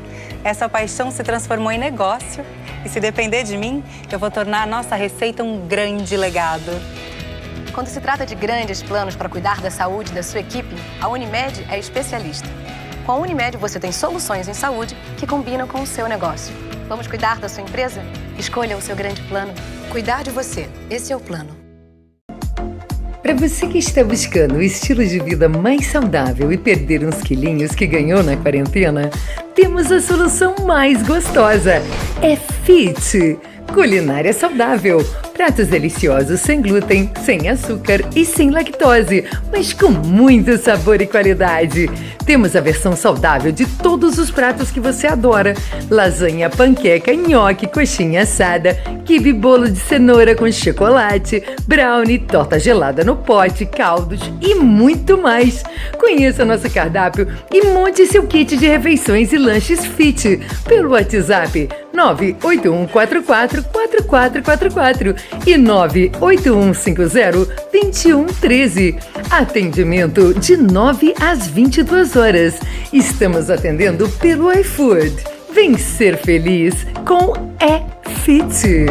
Essa paixão se transformou em negócio e, se depender de mim, eu vou tornar a nossa receita um grande legado. Quando se trata de grandes planos para cuidar da saúde da sua equipe, a Unimed é especialista. Com a Unimed, você tem soluções em saúde que combinam com o seu negócio. Vamos cuidar da sua empresa? Escolha o seu grande plano. Cuidar de você. Esse é o plano. Para você que está buscando o estilo de vida mais saudável e perder uns quilinhos que ganhou na quarentena, temos a solução mais gostosa. É Fit! Culinária saudável. Pratos deliciosos sem glúten, sem açúcar e sem lactose, mas com muito sabor e qualidade. Temos a versão saudável de todos os pratos que você adora. Lasanha, panqueca, nhoque, coxinha assada, quibe, bolo de cenoura com chocolate, brownie, torta gelada no pote, caldos e muito mais. Conheça nosso cardápio e monte seu kit de refeições e lanches Fit pelo WhatsApp 981444444 e 98150-2113. Atendimento de 9 às 22 horas. Estamos atendendo pelo iFood. Vem ser feliz com Fit.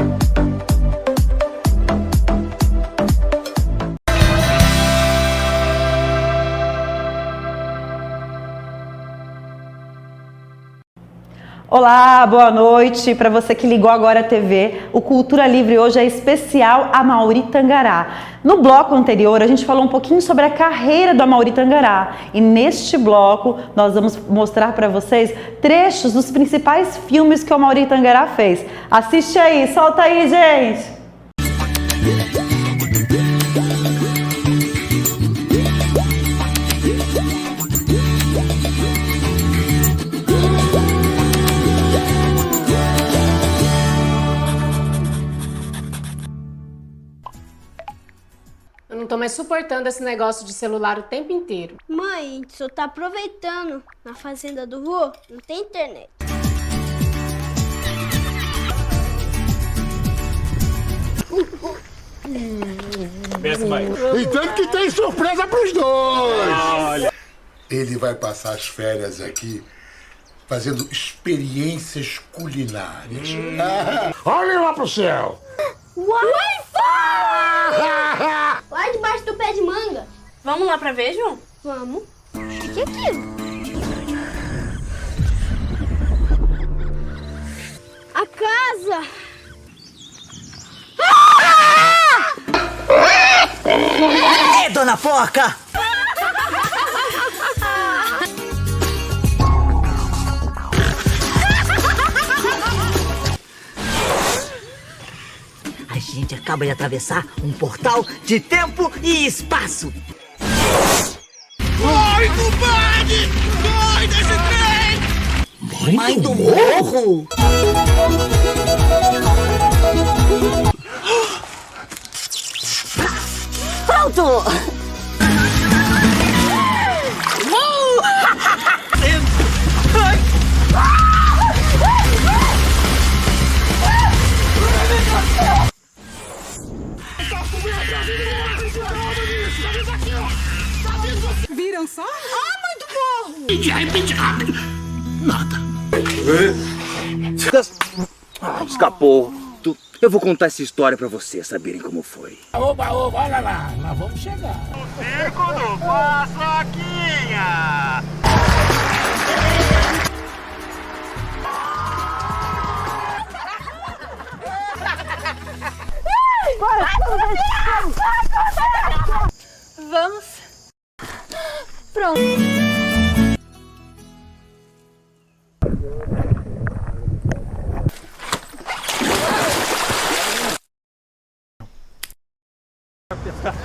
Olá, boa noite. Para você que ligou agora a TV, o Cultura Livre hoje é especial Amaury Tangará. No bloco anterior, a gente falou um pouquinho sobre a carreira do Amaury Tangará. E neste bloco, nós vamos mostrar para vocês trechos dos principais filmes que o Amaury Tangará fez. Assiste aí, solta aí, gente! Eu não tô mais suportando esse negócio de celular o tempo inteiro. Mãe, a gente só tá aproveitando. Na fazenda do vô não tem internet. E tanto que tem surpresa pros dois. Olha. Ele vai passar as férias aqui fazendo experiências culinárias. Olhem lá pro céu. Lá debaixo do pé de manga. Vamos lá pra ver, João? Vamos. O que é aquilo? A casa. É, dona Porca! A gente acaba de atravessar um portal de tempo e espaço. Corre, compadre! Corre desse trem! Mãe do morro! Pronto! Viram só? Ah, mãe do morro! E de repente, rápido. Nada. Escapou. Eu vou contar essa história pra vocês saberem como foi. Oba, oba, olha lá. Nós vamos chegar. O circo do Paçoquinha. Vamos. Pronto.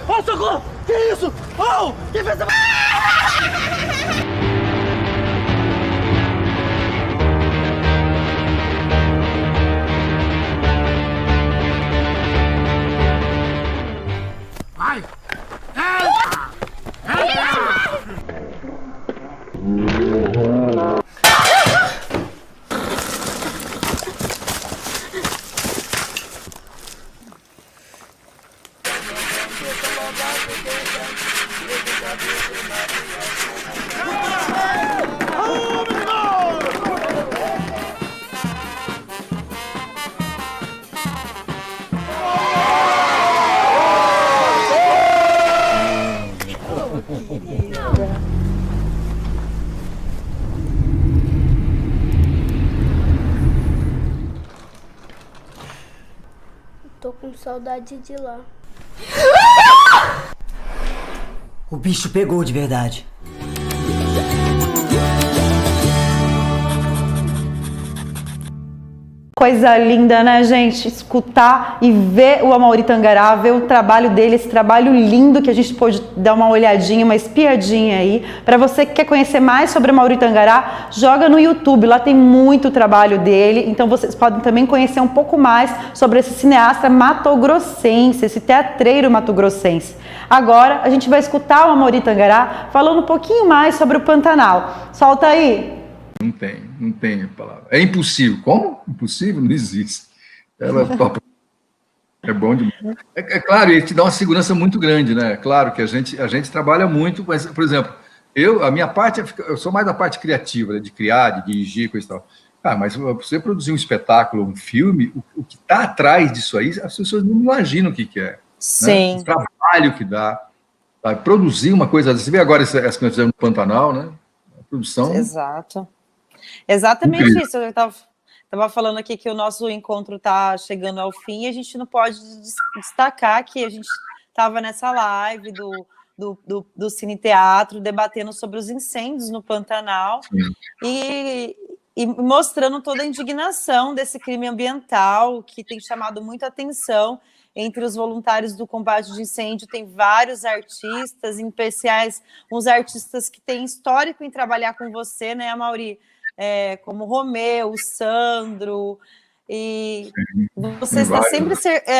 Oh, socorro! Que isso? Oh! Que fez essa... Vai! saudade de lá. O bicho pegou de verdade. Coisa linda, né, gente? Escutar e ver o Amaury Tangará, ver o trabalho dele, esse trabalho lindo que a gente pôde dar uma olhadinha, uma espiadinha aí. Para você que quer conhecer mais sobre o Amaury Tangará, joga no YouTube, lá tem muito trabalho dele. Então vocês podem também conhecer um pouco mais sobre esse cineasta matogrossense, esse teatreiro matogrossense. Agora a gente vai escutar o Amaury Tangará falando um pouquinho mais sobre o Pantanal. Solta aí! Não tem palavra. É impossível. Como? Impossível? Não existe. Ela é bom demais. É claro, e te dá uma segurança muito grande, né? Claro que a gente trabalha muito, mas, por exemplo, a minha parte, eu sou mais da parte criativa, né? De criar, de dirigir, coisa e tal. Mas você produzir um espetáculo, um filme, o que está atrás disso aí, as pessoas não imaginam o que é. Sim. Né? O trabalho que dá. Sabe? Produzir uma coisa. Você vê agora essa que nós fizemos no Pantanal, né? A produção. Exato. Exatamente Incrível. isso. Eu estava falando aqui que o nosso encontro está chegando ao fim e a gente não pode destacar que a gente estava nessa live do Cine Teatro debatendo sobre os incêndios no Pantanal e mostrando toda a indignação desse crime ambiental que tem chamado muita atenção. Entre os voluntários do combate de incêndio tem vários artistas, em especiais uns artistas que têm histórico em trabalhar com você, né, Amaury? Como Romeu, Sandro, e você está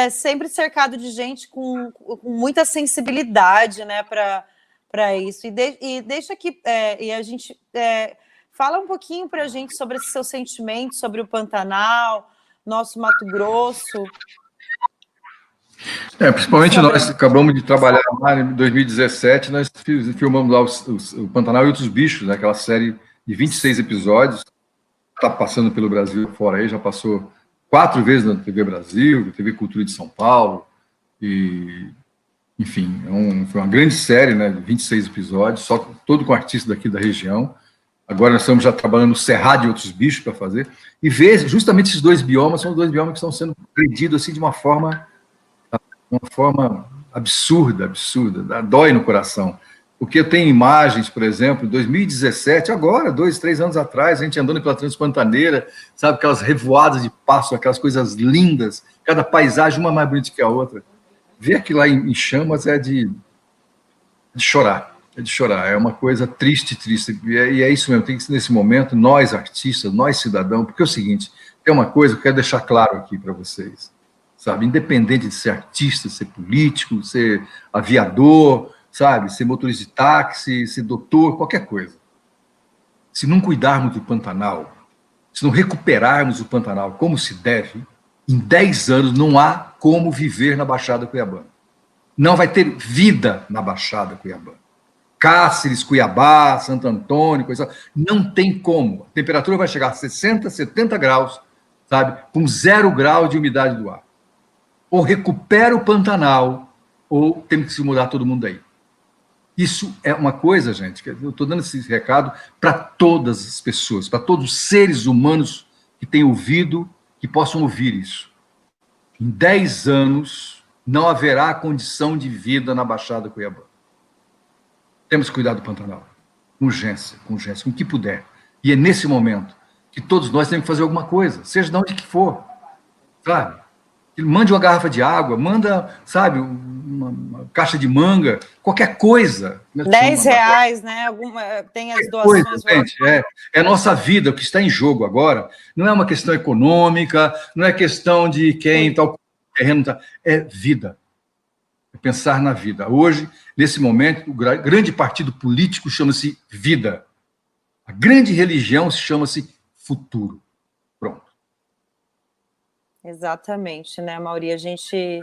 sempre cercado de gente com muita sensibilidade, né, para isso. E deixa aqui, e a gente fala um pouquinho para a gente sobre esse seu sentimento, sobre o Pantanal, nosso Mato Grosso. Principalmente nós acabamos de trabalhar lá em 2017, nós filmamos lá o Pantanal e Outros Bichos, né, aquela série de 26 episódios, está passando pelo Brasil fora aí, já passou 4 vezes na TV Brasil, na TV Cultura de São Paulo, e, enfim, foi uma grande série, né, de 26 episódios, só todo com artistas daqui da região. Agora nós estamos já trabalhando no Cerrado e Outros Bichos para fazer, e ver justamente esses 2 biomas, são os 2 biomas que estão sendo agredidos assim, de uma forma absurda, dói no coração. Porque eu tenho imagens, por exemplo, em 2017, agora, 2, 3 anos atrás, a gente andando pela Transpantaneira, sabe, aquelas revoadas de passo, aquelas coisas lindas, cada paisagem uma mais bonita que a outra. Ver aquilo lá em chamas é de chorar, é uma coisa triste, e é isso mesmo, tem que ser nesse momento, nós artistas, nós cidadãos, porque é o seguinte, tem uma coisa que eu quero deixar claro aqui para vocês, sabe, independente de ser artista, ser político, ser aviador, sabe, ser motorista de táxi, ser doutor, qualquer coisa. Se não cuidarmos do Pantanal, se não recuperarmos o Pantanal como se deve, em 10 anos não há como viver na Baixada Cuiabana. Não vai ter vida na Baixada Cuiabana. Cáceres, Cuiabá, Santo Antônio, coisa, não tem como. A temperatura vai chegar a 60, 70 graus, sabe, com 0 grau de umidade do ar. Ou recupera o Pantanal, ou temos que se mudar todo mundo daí. Isso é uma coisa, gente, que eu estou dando esse recado para todas as pessoas, para todos os seres humanos que têm ouvido, que possam ouvir isso. Em 10 anos, não haverá condição de vida na Baixada Cuiabana. Temos que cuidar do Pantanal, com urgência, com o que puder. E é nesse momento que todos nós temos que fazer alguma coisa, seja de onde que for, sabe? Mande uma garrafa de água, manda, sabe, uma caixa de manga, qualquer coisa. R$10, né? Tem as doações. Coisa, gente, é a nossa vida, o que está em jogo agora. Não é uma questão econômica, não é questão de quem tal terreno está. É vida. É pensar na vida. Hoje, nesse momento, o grande partido político chama-se vida. A grande religião chama-se futuro. Pronto. Exatamente, né, Amaury? A gente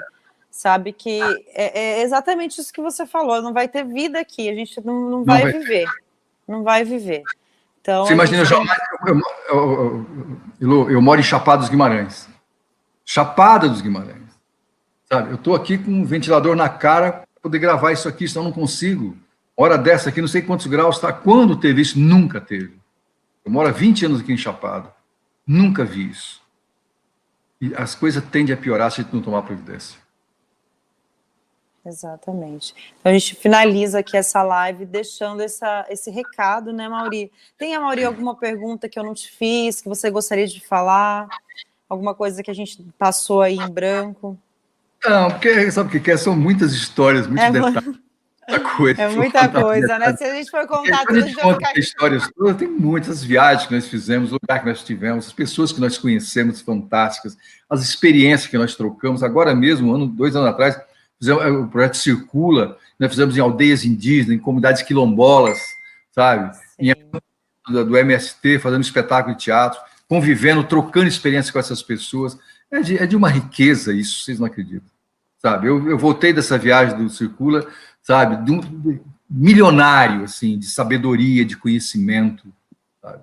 sabe que é exatamente isso que você falou, não vai ter vida aqui, a gente não vai viver, não vai viver. Então, você imagina, eu moro em Chapada dos Guimarães, sabe? Eu estou aqui com um ventilador na cara para poder gravar isso aqui, senão eu não consigo. Hora dessa aqui, não sei quantos graus está, quando teve isso? Nunca teve. Eu moro há 20 anos aqui em Chapada, nunca vi isso. E as coisas tendem a piorar se a gente não tomar providência. Exatamente. Então a gente finaliza aqui essa live deixando esse recado, né, Mauri? Tem, Mauri, alguma pergunta que eu não te fiz, que você gostaria de falar? Alguma coisa que a gente passou aí em branco? Não, porque sabe o que são muitas histórias, muitos detalhes. Coisa, é muita coisa, né? Se a gente for contar tudo, a gente conta as histórias todas, tem muitas viagens que nós fizemos, lugar que nós tivemos, as pessoas que nós conhecemos fantásticas, as experiências que nós trocamos. Agora mesmo, 2 anos atrás, fizemos o projeto Circula, nós fizemos em aldeias indígenas, em comunidades quilombolas, sabe? Do MST, fazendo espetáculo de teatro, convivendo, trocando experiências com essas pessoas. É de uma riqueza isso, vocês não acreditam, sabe? Eu voltei dessa viagem do Circula, sabe, de um milionário, assim, de sabedoria, de conhecimento, sabe?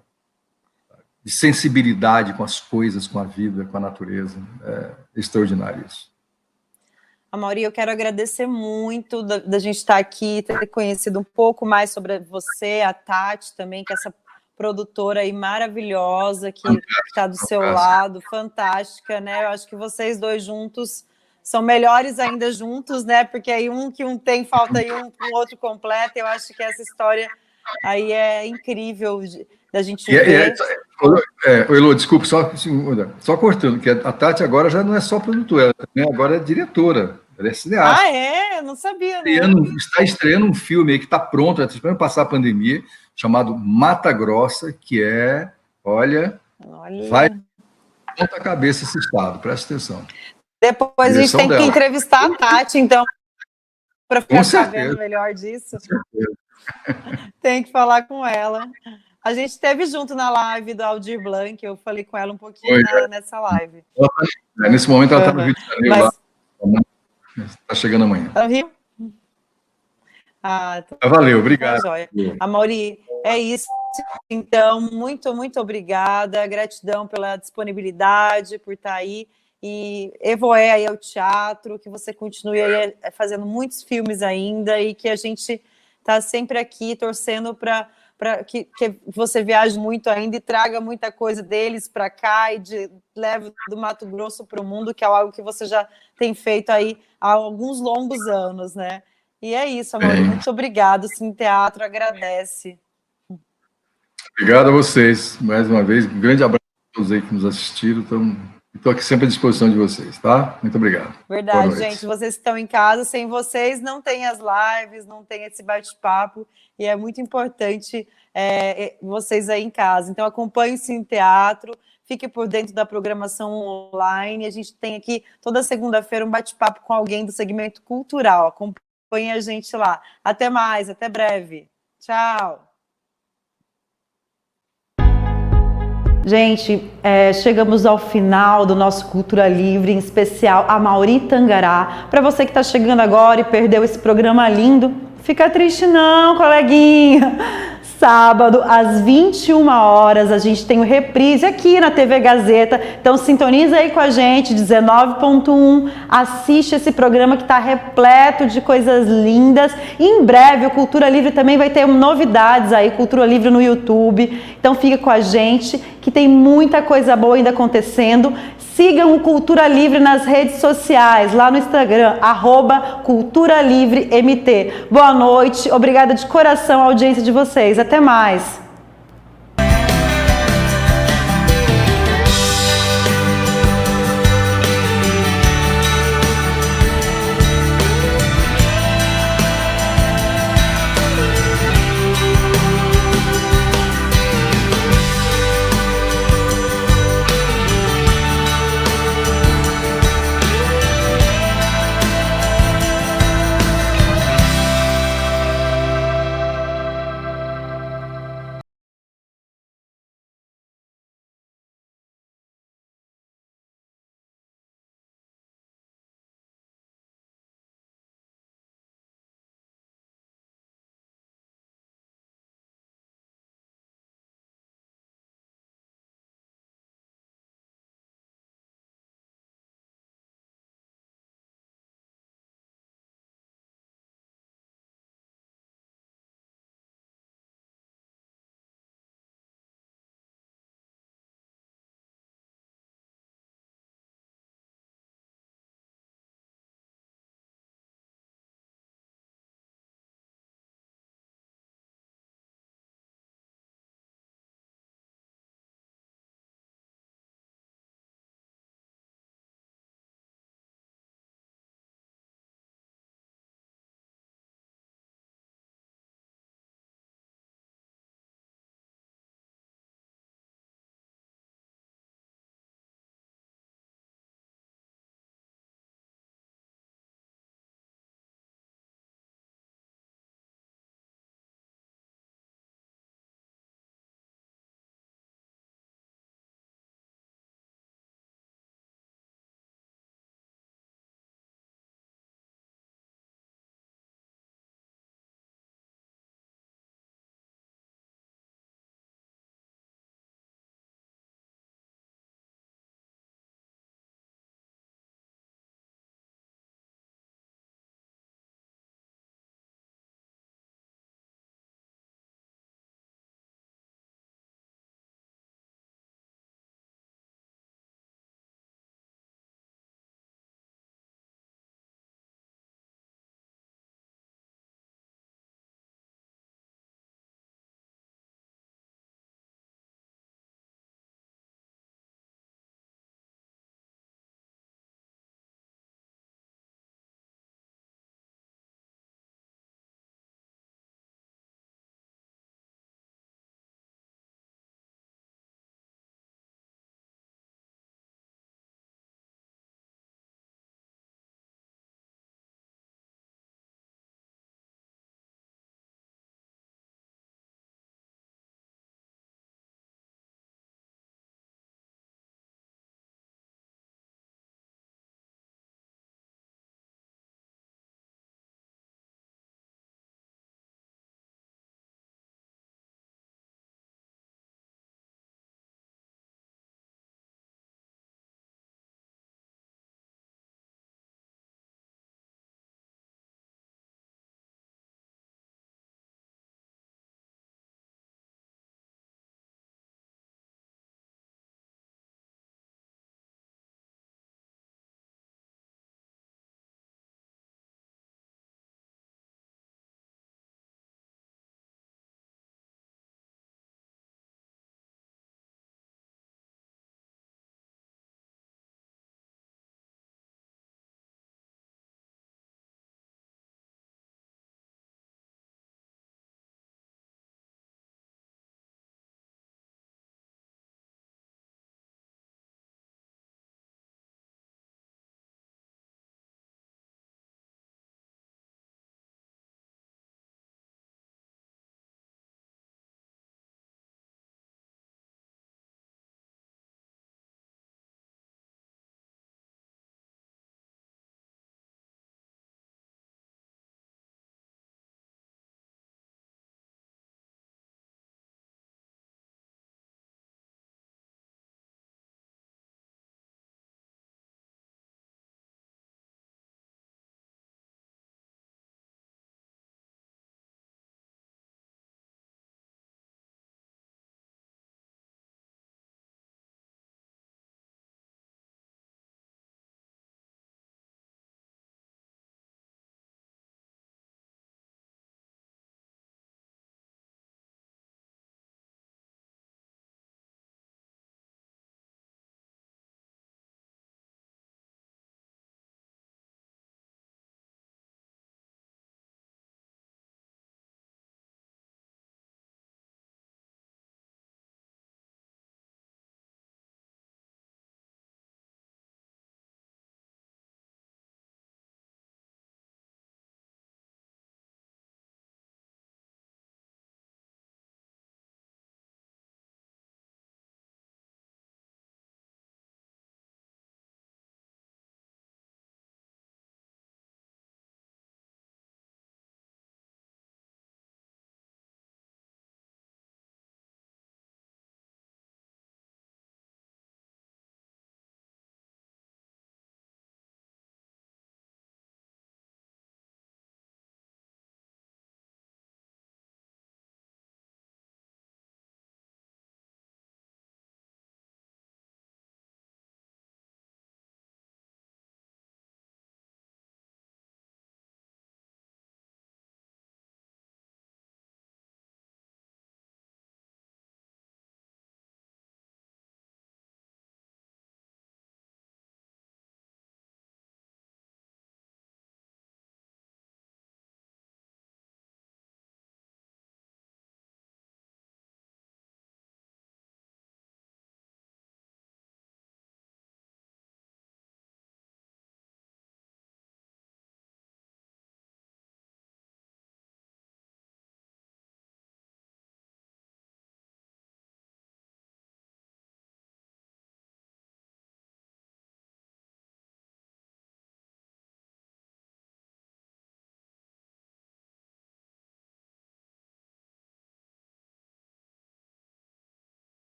De sensibilidade com as coisas, com a vida, com a natureza. É extraordinário isso. Mauri, eu quero agradecer muito da gente estar aqui, ter conhecido um pouco mais sobre você, a Tati também, que é essa produtora aí maravilhosa, que está do seu lado, fantástica, né? Eu acho que vocês dois juntos são melhores ainda juntos, né? Porque aí um tem falta e um outro completa. Eu acho que essa história aí é incrível da gente ver. Elô, desculpe, só cortando, que a Tati agora já não é só produtora, ela agora é diretora, ela é cineasta. Ah, é? Eu não sabia, né? Está estreando um filme aí que está pronto, está esperando passar a pandemia, chamado Mata Grossa, que é, olha. Vai ponta cabeça esse estado, presta atenção. Depois a gente tem que entrevistar a Tati, então, para ficar sabendo melhor disso. Tem que falar com ela. A gente esteve junto na live do Aldir Blanc, eu falei com ela um pouquinho nessa live. Nesse momento ela está no Rio de Janeiro, lá. Está chegando amanhã. Tá no Rio? Valeu, obrigado. A Mauri, é isso. Então, muito, muito obrigada. Gratidão pela disponibilidade, por estar aí. E evoé aí ao teatro, que você continue aí fazendo muitos filmes ainda e que a gente está sempre aqui torcendo para que você viaje muito ainda e traga muita coisa deles para cá e leve do Mato Grosso para o mundo, que é algo que você já tem feito aí há alguns longos anos, né? E é isso, amor. Muito obrigado. Sim, Teatro agradece. Obrigado a vocês, mais uma vez. Um grande abraço a todos aí que nos assistiram. Estou aqui sempre à disposição de vocês, tá? Muito obrigado. Verdade, gente. Vocês estão em casa, sem vocês não tem as lives, não tem esse bate-papo, e é muito importante vocês aí em casa. Então, acompanhe o Cine Teatro, fique por dentro da programação online. A gente tem aqui, toda segunda-feira, um bate-papo com alguém do segmento cultural. Acompanhe a gente lá. Até mais, até breve. Tchau. Gente, chegamos ao final do nosso Cultura Livre, em especial a Mauri Tangará. Para você que está chegando agora e perdeu esse programa lindo, fica triste não, coleguinha. Sábado, às 21 horas, a gente tem o reprise aqui na TV Gazeta. Então, sintoniza aí com a gente, 19.1. Assiste esse programa que está repleto de coisas lindas. E em breve, o Cultura Livre também vai ter novidades aí, Cultura Livre no YouTube. Então, fica com a gente, que tem muita coisa boa ainda acontecendo. Sigam o Cultura Livre nas redes sociais, lá no Instagram, @CulturaLivreMT. Boa noite, obrigada de coração a audiência de vocês. Até mais.